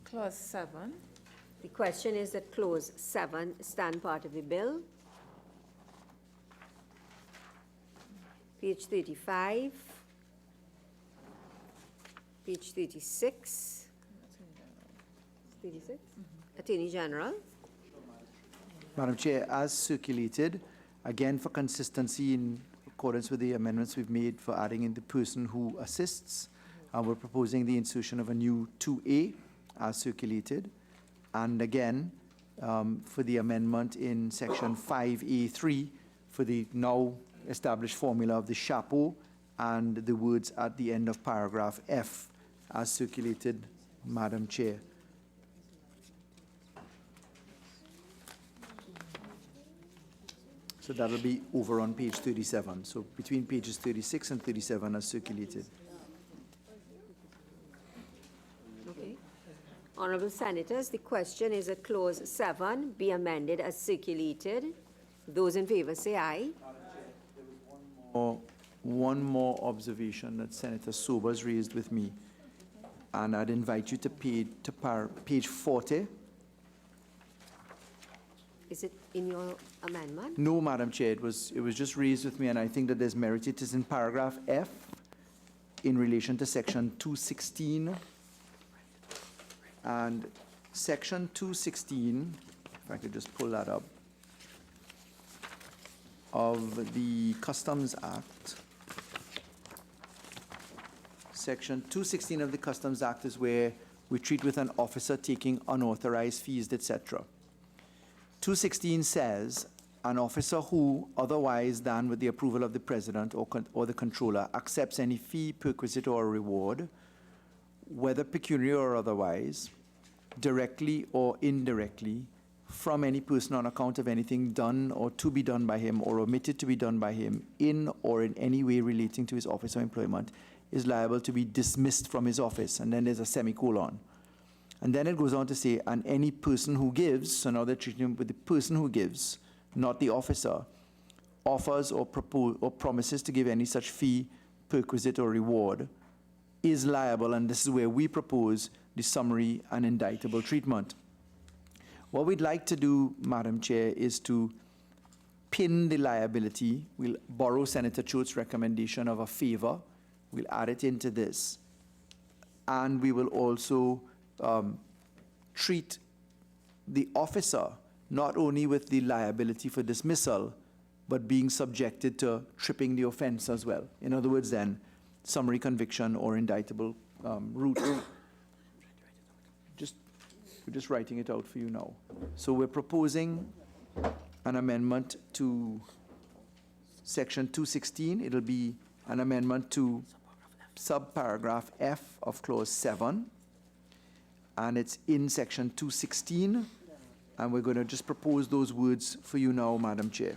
Clause 7. The question is that clause 7 stand part of the bill. Page 35, page 36. 36? Attorney General. Madam Chair, as circulated, again for consistency in accordance with the amendments we've made for adding in the person who assists, we're proposing the insertion of a new 2A as circulated. And again, for the amendment in section 5A3 for the now established formula of the chapeau and the words at the end of paragraph F as circulated, Madam Chair. So that'll be over on page 37. So between pages 36 and 37 as circulated. Okay. Honorable Senators, the question is that clause 7 be amended as circulated. Those in favor say aye. Or one more observation that Senator Sobers raised with me, and I'd invite you to page 40. Is it in your amendment? No, Madam Chair, it was just raised with me, and I think that there's merit. It is in paragraph F in relation to section 216. And section 216, if I could just pull that up, of the Customs Act. Section 216 of the Customs Act is where we treat with an officer taking unauthorized fees, etc. 216 says, an officer who, otherwise than with the approval of the President or the Controller, accepts any fee, perquisite, or reward, whether pecuniary or otherwise, directly or indirectly, from any person on account of anything done or to be done by him or omitted to be done by him in or in any way relating to his office or employment, is liable to be dismissed from his office. And then there's a semicolon. And then it goes on to say, and any person who gives, so now they're treating him with the person who gives, not the officer, offers or promises to give any such fee, perquisite, or reward, is liable, and this is where we propose the summary and indictable treatment. What we'd like to do, Madam Chair, is to pin the liability. We'll borrow Senator Choate's recommendation of a favor. We'll add it into this. And we will also treat the officer not only with the liability for dismissal, but being subjected to tripping the offense as well. In other words, then, summary conviction or indictable route. We're just writing it out for you now. So we're proposing an amendment to section 216. It'll be an amendment to subparagraph F of clause 7. And it's in section 216. And we're going to just propose those words for you now, Madam Chair.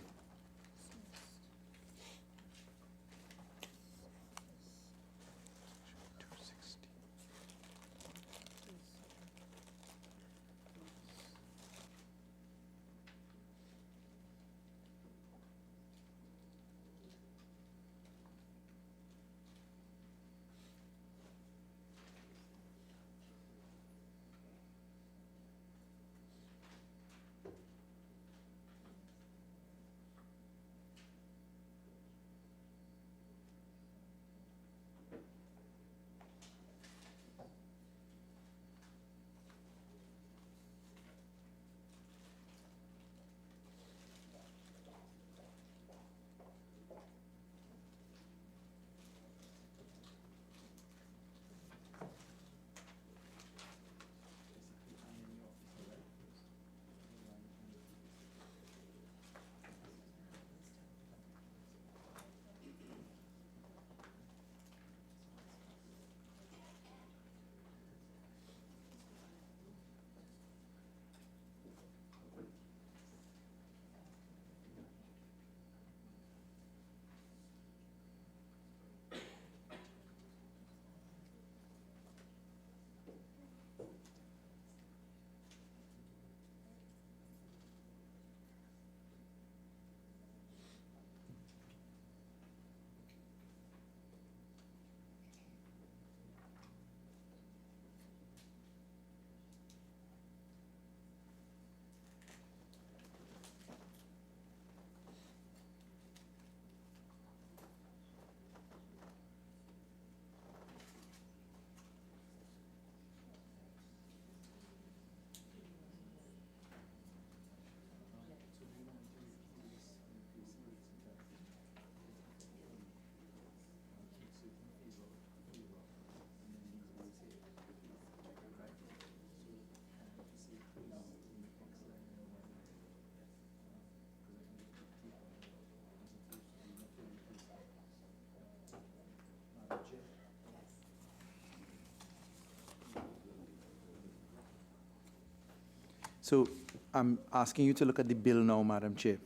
So I'm asking you to look at the bill now, Madam Chair.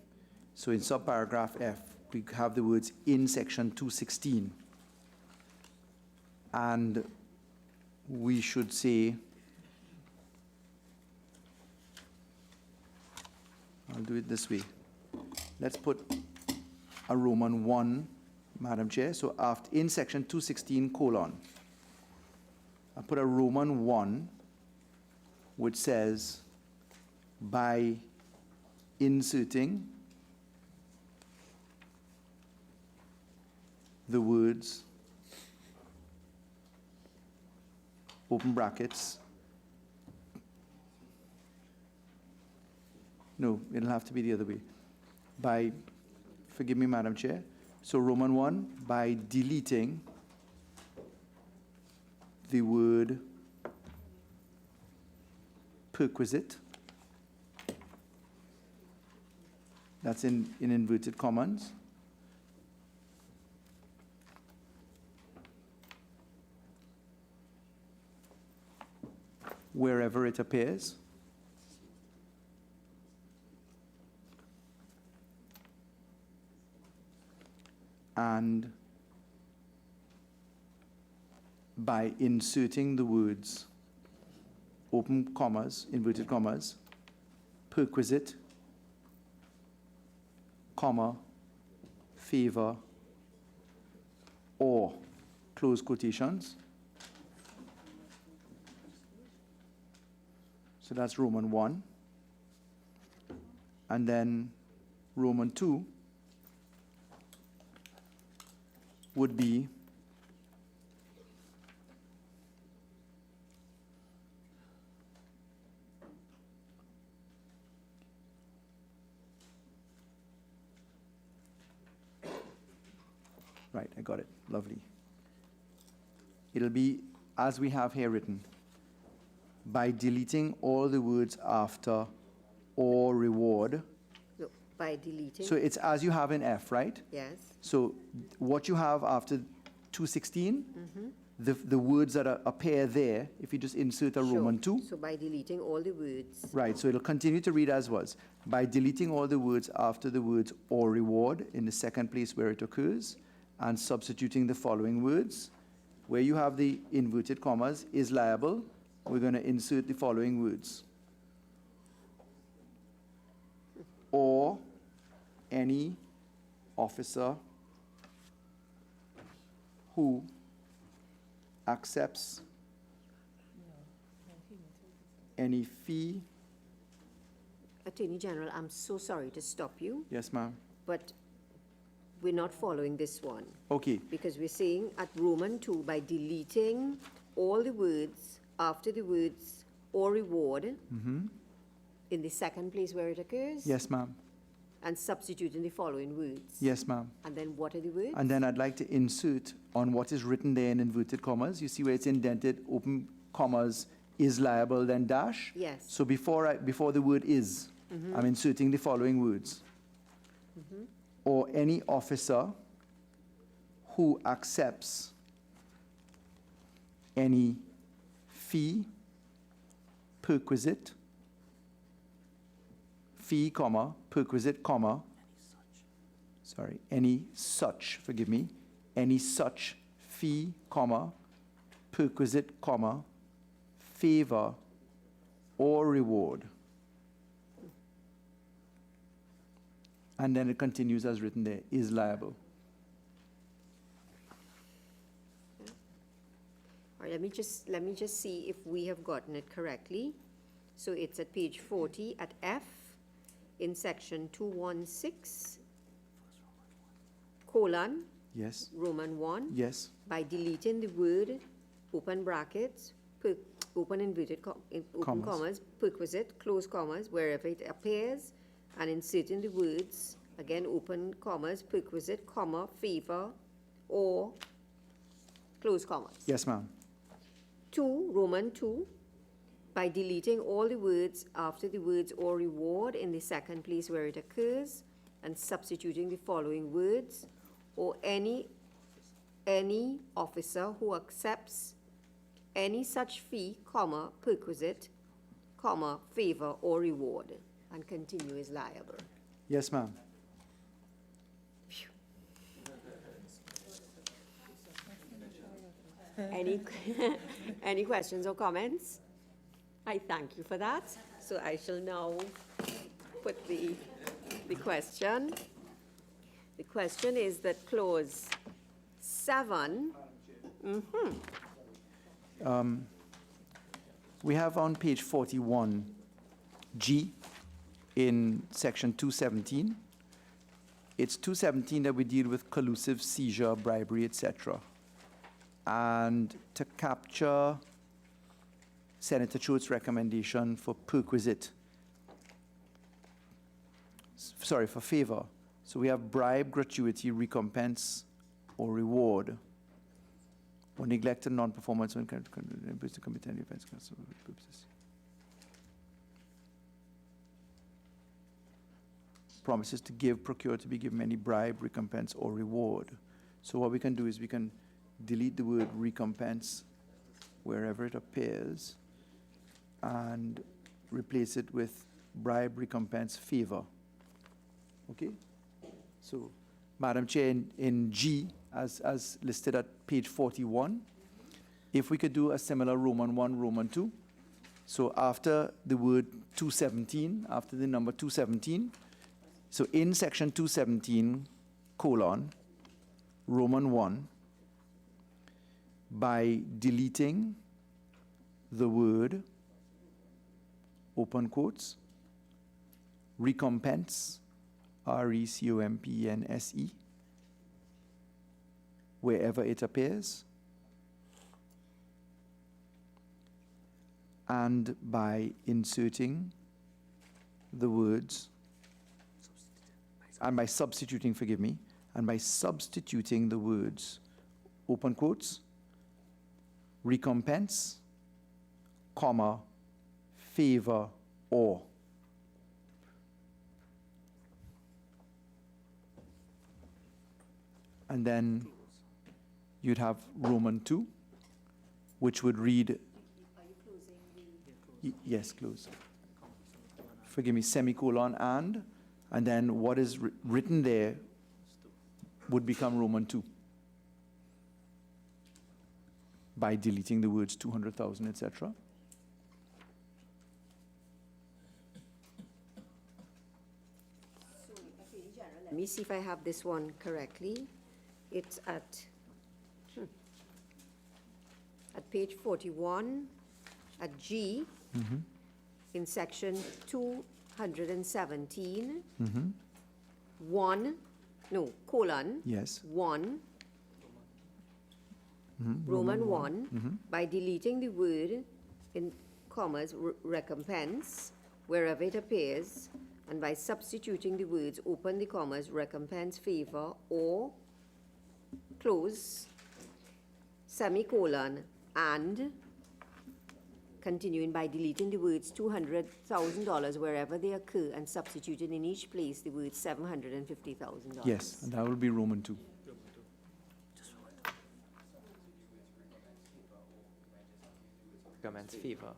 So in subparagraph F, we have the words in section 216. And we should say, I'll do it this way. Let's put a Roman 1, Madam Chair. So after, in section 216, colon, I put a Roman 1, which says, by inserting the words, open brackets, no, it'll have to be the other way. By, forgive me, Madam Chair. So Roman 1, by deleting the word perquisite, that's in inverted commas, wherever it appears, and by inserting the words, open commas, inverted commas, perquisite, comma, favor, or, close quotations. So that's Roman 1. And then Roman 2 would be right, I got it. Lovely. It'll be as we have here written, by deleting all the words after or reward. No, by deleting. So it's as you have in F, right? Yes. So what you have after 216, the words that appear there, if you just insert a Sure. Roman 2, So by deleting all the words. right, so it'll continue to read as was. By deleting all the words after the words or reward in the second place where it occurs, and substituting the following words, where you have the inverted commas, is liable, we're going to insert the following words. Or any officer who accepts any fee. Attorney General, I'm so sorry to stop you, Yes, ma'am. but we're not following this one. Okay, Because we're saying at Roman 2, by deleting all the words after the words or reward in the second place where it occurs. yes, ma'am. And substituting the following words. Yes, ma'am. And then what are the words? And then I'd like to insert on what is written there in inverted commas. You see where it's indented, open commas, is liable, then dash? Yes. So before the word is, I'm inserting the following words. Or any officer who accepts any fee, perquisite, fee, comma, perquisite, comma, sorry, any such, forgive me, any such fee, comma, perquisite, comma, favor, or reward. And then it continues as written there, is liable. All right, let me just see if we have gotten it correctly. So it's at page 40 at F in section 216, colon, Yes, Roman 1, yes, by deleting the word, open brackets, open inverted, open Commas. commas, perquisite, close commas, wherever it appears, and inserting the words, again, open commas, perquisite, comma, favor, or close commas. yes, ma'am. 2, Roman 2, by deleting all the words after the words or reward in the second place where it occurs, and substituting the following words, or any officer who accepts any such fee, comma, perquisite, comma, favor or reward, and continue is liable. Yes, ma'am. Any, any questions or comments? I thank you for that. So I shall now put the question. The question is that clause 7, We have on page 41, G, in section 217. It's 217 that we deal with collusive seizure, bribery, etc. And to capture Senator Choate's recommendation for perquisite, for favor. So we have bribe, gratuity, recompense, or reward, or neglect and non-performance when to commit any offense. Purposes. Promises to give, procure, to be given any bribe, recompense, or reward. So what we can do is we can delete the word recompense wherever it appears and replace it with bribe, recompense, favor. Okay? So, Madam Chair, in G, as listed at page 41, if we could do a similar Roman 1, Roman 2. So after the word 217, after the number 217, so in section 217, colon, Roman 1, by deleting the word, open quotes, recompense, recompense, wherever it appears, and by inserting the words, and by substituting, forgive me, and by substituting the words, open quotes, recompense, comma, favor, or. And then you'd have Roman 2, which would read. Are you closing the? Yes, close. Forgive me, semicolon and then what is written there would become Roman 2 by deleting the words 200,000, etc. Let me see if I have this one correctly. It's at page 41, at G, in section 217, colon, Yes. 1, Roman 1, by deleting the word in commas, recompense, wherever it appears, and by substituting the words, open the commas, recompense, favor, or close, semicolon, and continuing by deleting the words $200,000 wherever they occur and substituting in each place the words $750,000. Yes, and that will be Roman 2. Recommends favor.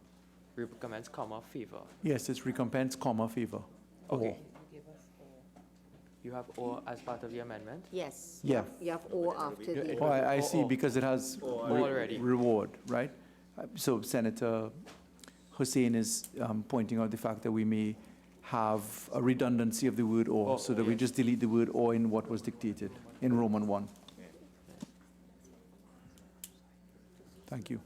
Recommends comma favor. Yes, it's recompense, comma, favor. Okay. You have or as part of the amendment? Yes. Yeah. You have or after the. Oh, I see, because it has already. reward, right? So Senator Hussain is pointing out the fact that we may have a redundancy of the word or, so that we just delete the word or in what was dictated in Roman 1. Thank you.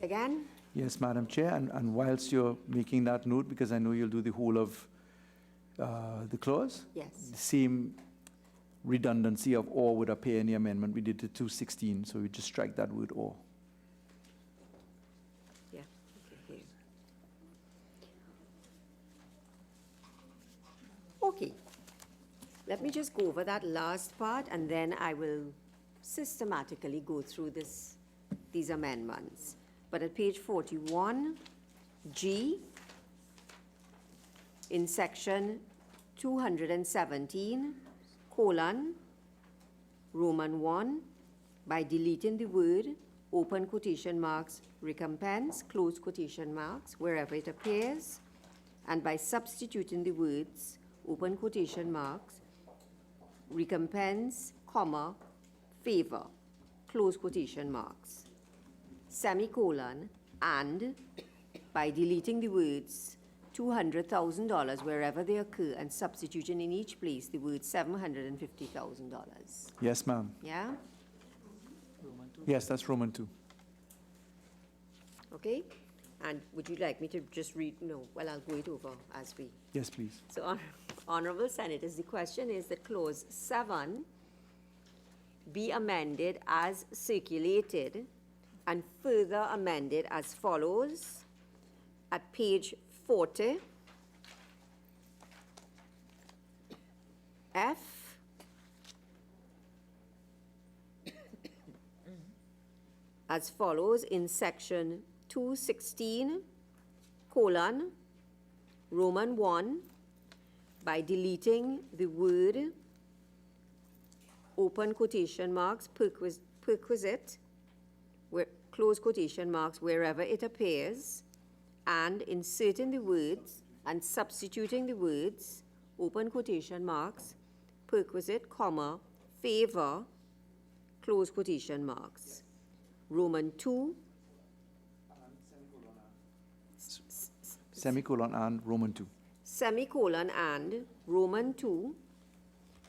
Again? Yes, Madam Chair, and whilst you're making that note, because I know you'll do the whole of the clause, Yes. the same redundancy of or would appear in the amendment we did to 216, so we just strike that word or. Yeah. Okay. Okay. Let me just go over that last part, and then I will systematically go through this these amendments. But at page 41, G, in section 217, colon, Roman 1, by deleting the word, open quotation marks, recompense, close quotation marks, wherever it appears, and by substituting the words, open quotation marks, recompense, comma, favor, close quotation marks, semicolon, and by deleting the words $200,000 wherever they occur and substituting in each place the word $750,000. Yes, ma'am. Yeah? Yes, that's Roman 2. Okay? And would you like me to just read? No, well, I'll go it over as we. Yes, please. So, Honorable Senators, the question is that clause 7 be amended as circulated and further amended as follows. At page 40, F, as follows in section 216, colon, Roman 1, by deleting the word, open quotation marks, perquisite, where, close quotation marks, wherever it appears, and inserting the words and substituting the words, open quotation marks, perquisite, comma, favor, close quotation marks. Roman 2, Semicolon and Roman 2. semicolon and Roman 2,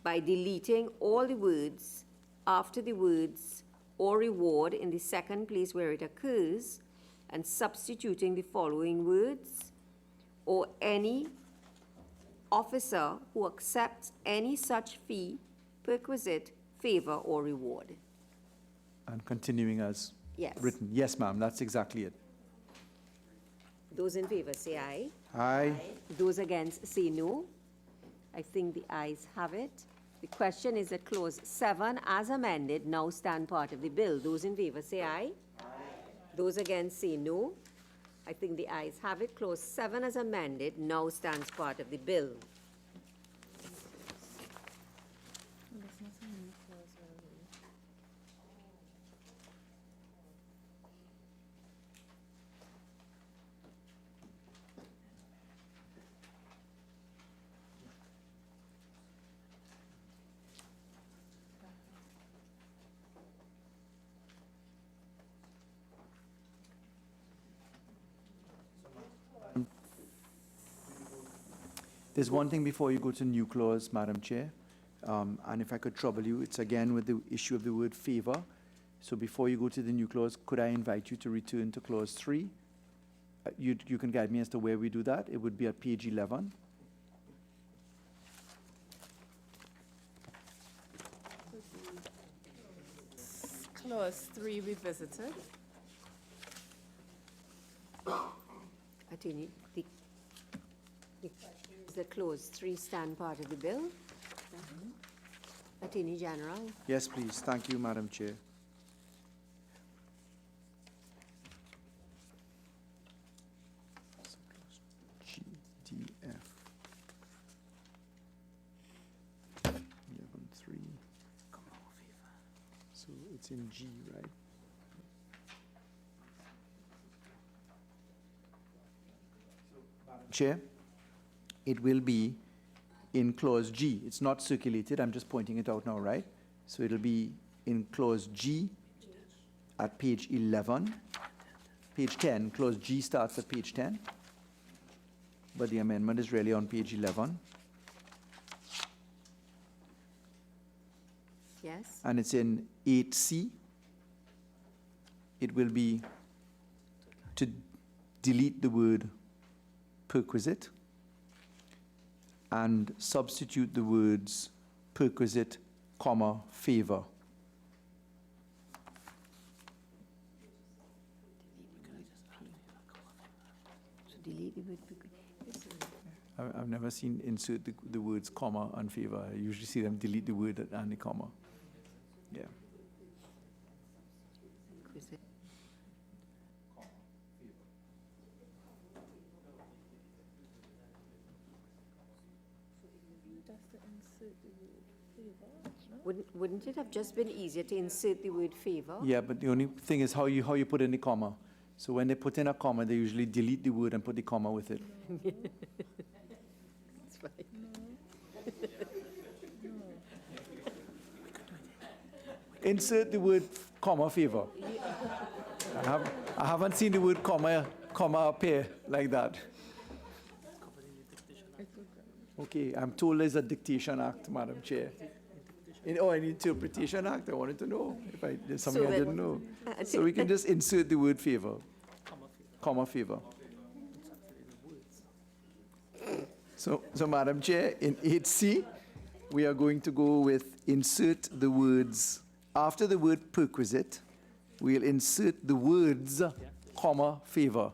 by deleting all the words after the words or reward in the second place where it occurs and substituting the following words, or any officer who accepts any such fee, perquisite, favor, or reward. And continuing as Yes. written. Yes, ma'am, that's exactly it. Those in favor say aye. Aye. Those against say no. I think the ayes have it. The question is that clause 7 as amended now stand part of the bill. Those in favor say aye. Those against say no. I think the ayes have it. Clause 7 as amended now stands part of the bill. There's one thing before you go to new clause, Madam Chair, and if I could trouble you, it's again with the issue of the word favor. So before you go to the new clause, could I invite you to return to clause 3? You can guide me as to where we do that. It would be at page 11. Clause 3 revisited. Attorney, the clause 3 stand part of the bill. Attorney General. Yes, please. Thank you, Madam Chair. G, D, F. 11.3. So it's in G, right? Chair, it will be in clause G. It's not circulated, I'm just pointing it out now, right? So it'll be in clause G at page 11. Page 10, clause G starts at page 10. But the amendment is really on page 11. Yes. And it's in 8C. It will be to delete the word perquisite and substitute the words perquisite, comma, favor. So delete the word I've never seen insert the words comma and favor. I usually see them delete the word and the comma. Yeah. perquisite. Wouldn't it have just been easier to insert the word favor? Yeah, but the only thing is how you put in the comma. So when they put in a comma, they usually delete the word and put the comma with it. That's fine. Insert the word comma favor. I haven't seen the word comma appear like that. Okay, I'm told there's a dictation act, Madam Chair. An interpretation act. I wanted to know if there's something I didn't know. So we can just insert the word favor. Comma favor. So Madam Chair, in 8C, we are going to go with insert the words, after the word perquisite, we'll insert the words, comma, favor.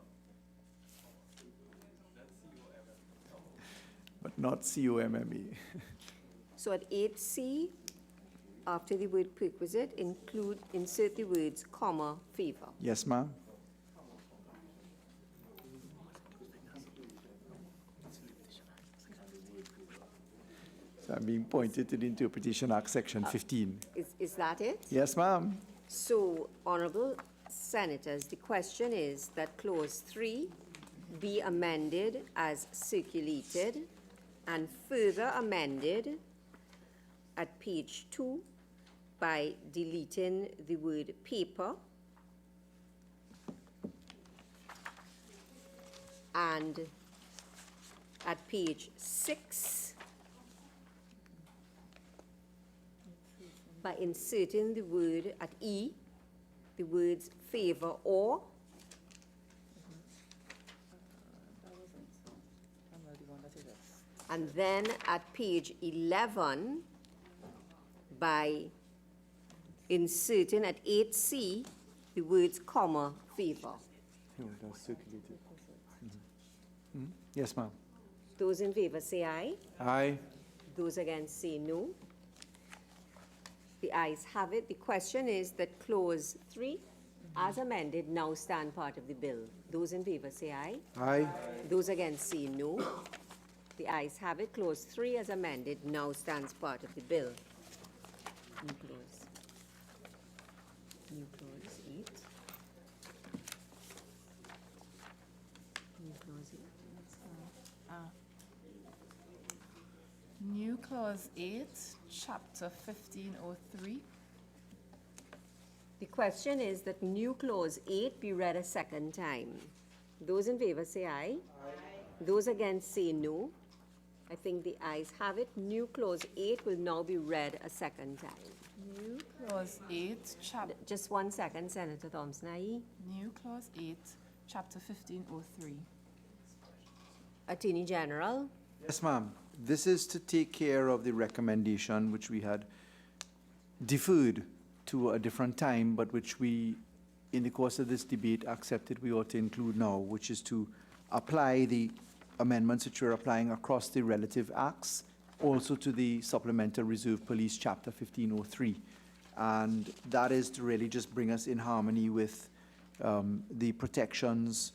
But not COMME. So at 8C, after the word perquisite, insert the words, comma, favor. Yes, ma'am. So I'm being pointed to the Interpretation Act, Section 15. Is that it? Yes, ma'am. So, Honorable Senators, the question is that Clause 3 be amended as circulated and further amended at page 2 by deleting the word paper and at page 6 by inserting the word at E, the words favor or, and then at page 11 by inserting at 8C the words comma favor. Yes, ma'am. Those in favor say aye. Aye. Those against say no. The ayes have it. The question is that Clause 3, as amended, now stand part of the bill. Those in favor say aye. Aye. Those against say no. The ayes have it. Clause 3, as amended, now stands part of the bill. New clause. New clause 8. New clause 8. New Clause 8, Chapter 1503. The question is that new clause 8 be read a second time. Those in favor say aye. Those against say no. I think the ayes have it. New clause 8 will now be read a second time. New Clause 8, Just 1 second, Senator Thompson. Aye. New Clause 8, Chapter 1503. Attorney General. Yes, ma'am. This is to take care of the recommendation which we had deferred to a different time, but which we, in the course of this debate, accepted we ought to include now, which is to apply the amendments which we're applying across the relative acts, also to the Supplemental Reserve Police Chapter 1503. And that is to really just bring us in harmony with the protections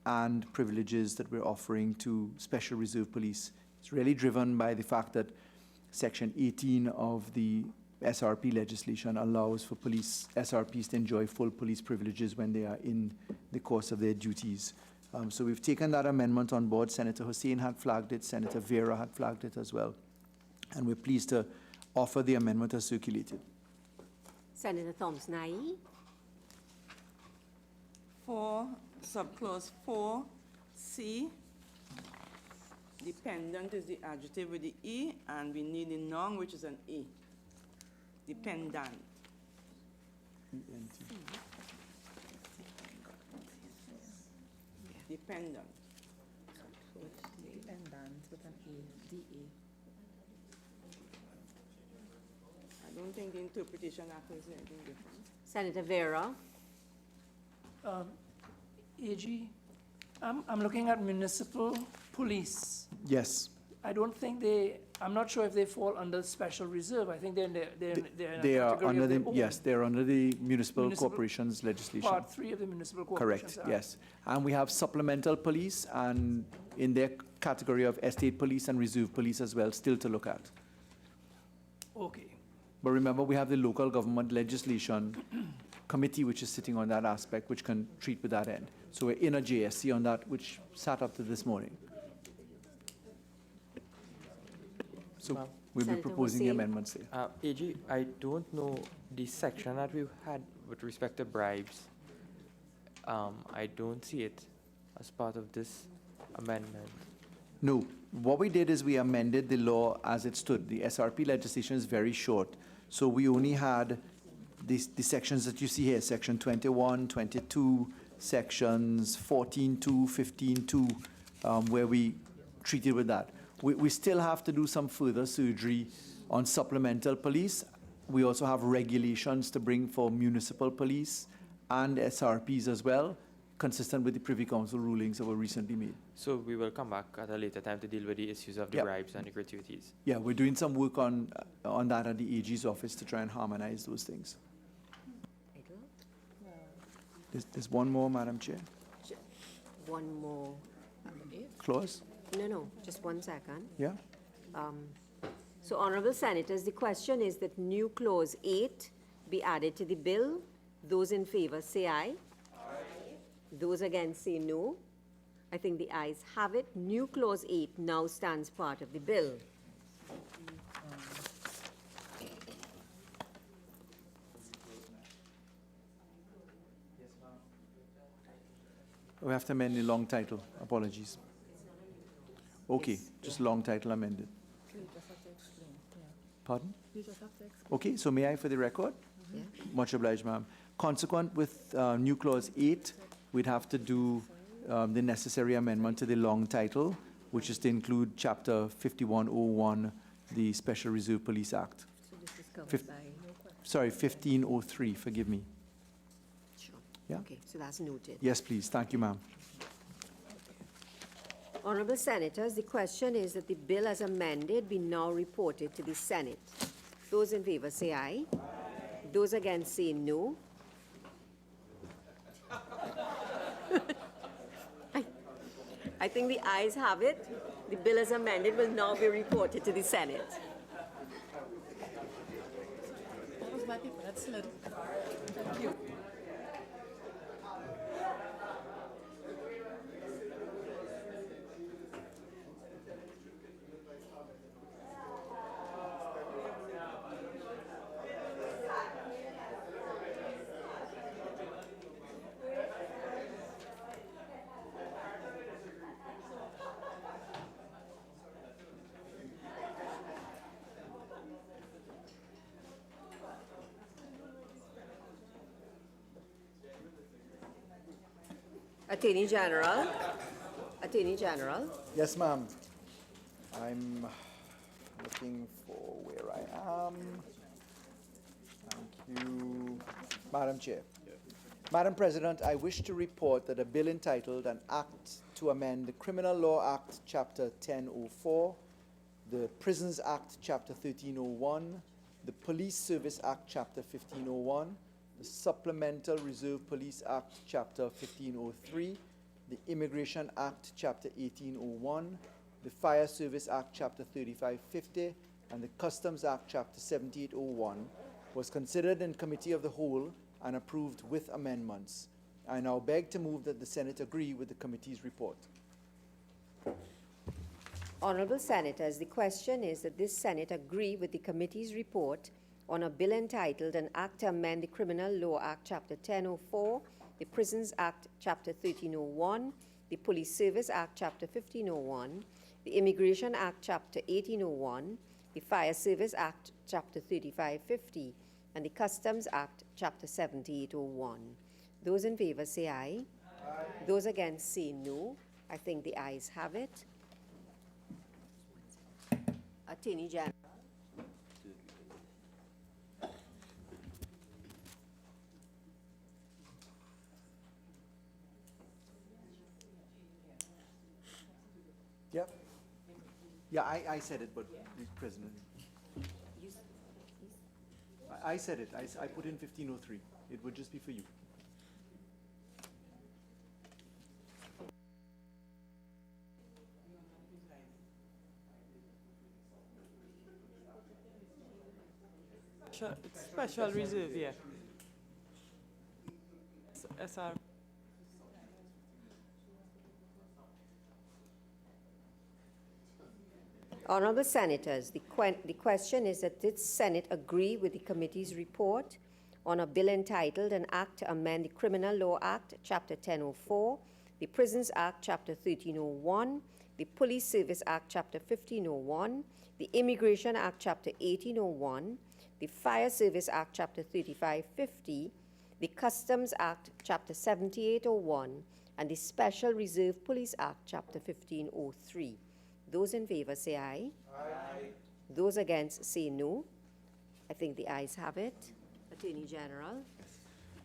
and privileges that we're offering to Special Reserve Police. It's really driven by the fact that Section 18 of the SRP legislation allows for police, SRPs to enjoy full police privileges when they are in the course of their duties. So we've taken that amendment on board. Senator Hussain had flagged it, Senator Vera had flagged it as well. And we're pleased to offer the amendment as circulated. Senator Thompson. Aye. For subclause 4C, dependent is the adjective with the E, and we need a noun which is an A. Dependent. Dependent. Dependent with an A, D-A. I don't think the interpretation act is anything different. Senator Vera. AG, I'm looking at municipal police. Yes. I don't think I'm not sure if they fall under special reserve. I think they're in They a are category under of their the, own. yes, they're under the Municipal Municipal Corporations legislation. Part 3 of the Municipal Corporations Correct, Act. yes. And we have supplemental police, and in their category of estate police and reserve police as well, still to look at. Okay. But remember, we have the local government legislation committee, which is sitting on that aspect, which can treat with that end. So we're in a JSC on that, which sat up to this morning. So Ma'am. we'll be Senator proposing the Hussain. amendments there. AG, I don't know the section that we had with respect to bribes. I don't see it as part of this amendment. No, what we did is we amended the law as it stood. The SRP legislation is very short. So we only had the sections that you see here, section 21, 22, sections 14.2, 15.2, where we treated with that. We still have to do some further surgery on supplemental police. We also have regulations to bring for municipal police and SRPs as well, consistent with the Privy Council rulings that were recently made. So we will come back at a later time to deal with the issues of the Yep. bribes and the gratuities. Yeah, we're doing some work on that at the AG's office to try and harmonize those things. There's one more, Madam Chair. One more. Clause? No, just 1 second. Yeah? So, Honorable Senators, the question is that new clause 8 be added to the bill. Those in favor say aye. Aye. Those against say no. I think the ayes have it. New clause 8 now stands part of the bill. We have to amend the long title. Apologies. Okay, just long title amended. Pardon? Okay, so may I for the record? Yeah. Much obliged, ma'am. Consequent with new clause 8, we'd have to do the necessary amendment to the long title, which is to include Chapter 5101, the Special Reserve Police Act. So this is covered Fif- by, Sorry, 1503, forgive me. sure. Yeah? Okay, so that's noted. Yes, please. Thank you, ma'am. Honorable Senators, the question is that the bill as amended be now reported to the Senate. Those in favor say aye. Those against say no. I think the ayes have it. The bill as amended will now be reported to the Senate. That was my paper, that's slid. Thank you. Attorney General. Attorney General. Yes, ma'am. I'm looking for where I am. Thank you. Madam Chair. Madam President, I wish to report that a bill entitled An Act to Amend the Criminal Law Act, Chapter 1004, the Prisons Act, Chapter 1301, the Police Service Act, Chapter 1501, the Supplemental Reserve Police Act, Chapter 1503, the Immigration Act, Chapter 1801, the Fire Service Act, Chapter 3550, and the Customs Act, Chapter 7801, was considered in Committee of the Whole and approved with amendments. I now beg to move that the Senate agree with the committee's report. Honorable Senators, the question is that this Senate agree with the committee's report on a bill entitled An Act to Amend the Criminal Law Act, Chapter 1004, the Prisons Act, Chapter 1301, the Police Service Act, Chapter 1501, the Immigration Act, Chapter 1801, the Fire Service Act, Chapter 3550, and the Customs Act, Chapter 7801. Those in favor say aye. Aye. Those against say no. I think the ayes have it. Attorney General. Yep. Yeah, I said it, but the President. I said it. I put in 1503. It would just be for you. special reserve, yeah. SR. Honorable Senators, the question is that did Senate agree with the committee's report on a bill entitled An Act to Amend the Criminal Law Act, Chapter 1004, the Prisons Act, Chapter 1301, the Police Service Act, Chapter 1501, the Immigration Act, Chapter 1801, the Fire Service Act, Chapter 3550, the Customs Act, Chapter 7801, and the Special Reserve Police Act, Chapter 1503. Those in favor say aye. Aye. Those against say no. I think the ayes have it. Attorney General.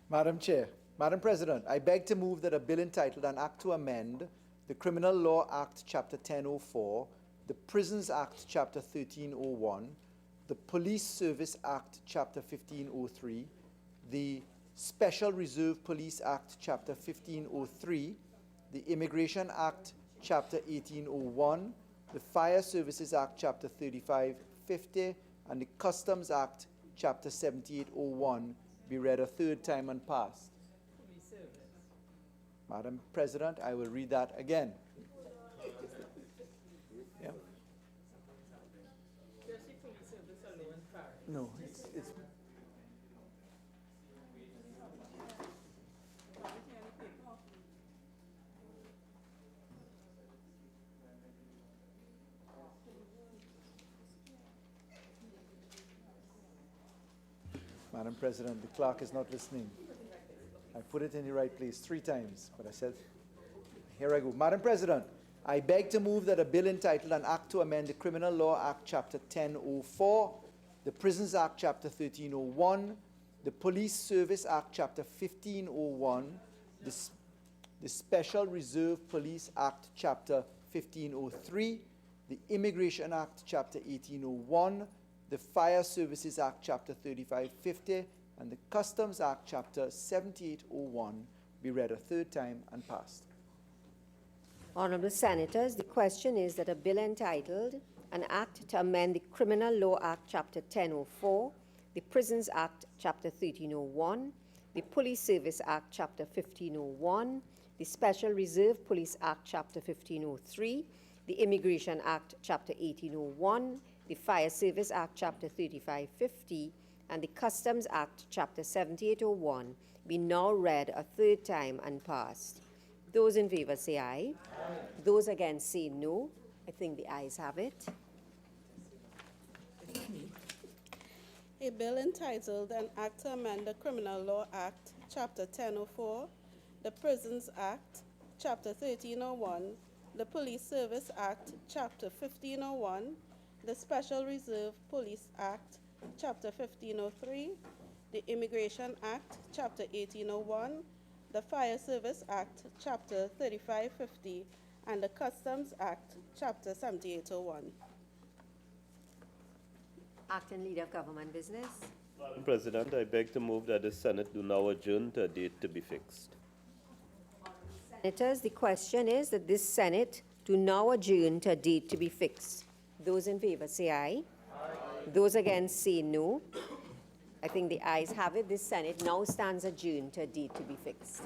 Madam Chair, Madam President, I beg to move that a bill entitled An Act to Amend the Criminal Law Act, Chapter 1004, the Prisons Act, Chapter 1301, the Police Service Act, Chapter 1503, the Special Reserve Police Act, Chapter 1503, the Immigration Act, Chapter 1801, the Fire Services Act, Chapter 3550, and the Customs Act, Chapter 7801, be read a third time and passed. Madam President, I will read that again. Yeah. No, it's Madam President, the clerk is not listening. I put it in the right place 3 times, but I said, here I go. Madam President, I beg to move that a bill entitled An Act to Amend the Criminal Law Act, Chapter 1004, the Prisons Act, Chapter 1301, the Police Service Act, Chapter 1501, the Special Reserve Police Act, Chapter 1503, the Immigration Act, Chapter 1801, the Fire Services Act, Chapter 3550, and the Customs Act, Chapter 7801, be read a third time and passed. Honorable Senators, the question is that a bill entitled An Act to Amend the Criminal Law Act, Chapter 1004, the Prisons Act, Chapter 1301, the Police Service Act, Chapter 1501, the Special Reserve Police Act, Chapter 1503, the Immigration Act, Chapter 1801, the Fire Service Act, Chapter 3550, and the Customs Act, Chapter 7801, be now read a third time and passed. Those in favor say aye. Aye. Those against say no. I think the ayes have it. A bill entitled An Act to Amend the Criminal Law Act, Chapter 1004, the Prisons Act, Chapter 1301, the Police Service Act, Chapter 1501, the Special Reserve Police Act, Chapter 1503, the Immigration Act, Chapter 1801, the Fire Service Act, Chapter 3550, and the Customs Act, Chapter 7801. Acting Leader of Government Business. Madam President, I beg to move that the Senate do now adjourn to a date to be fixed. Senators, the question is that this Senate do now adjourn to a date to be fixed. Those in favor say aye. Aye. Those against say no. I think the ayes have it. This Senate now stands adjourned to a date to be fixed.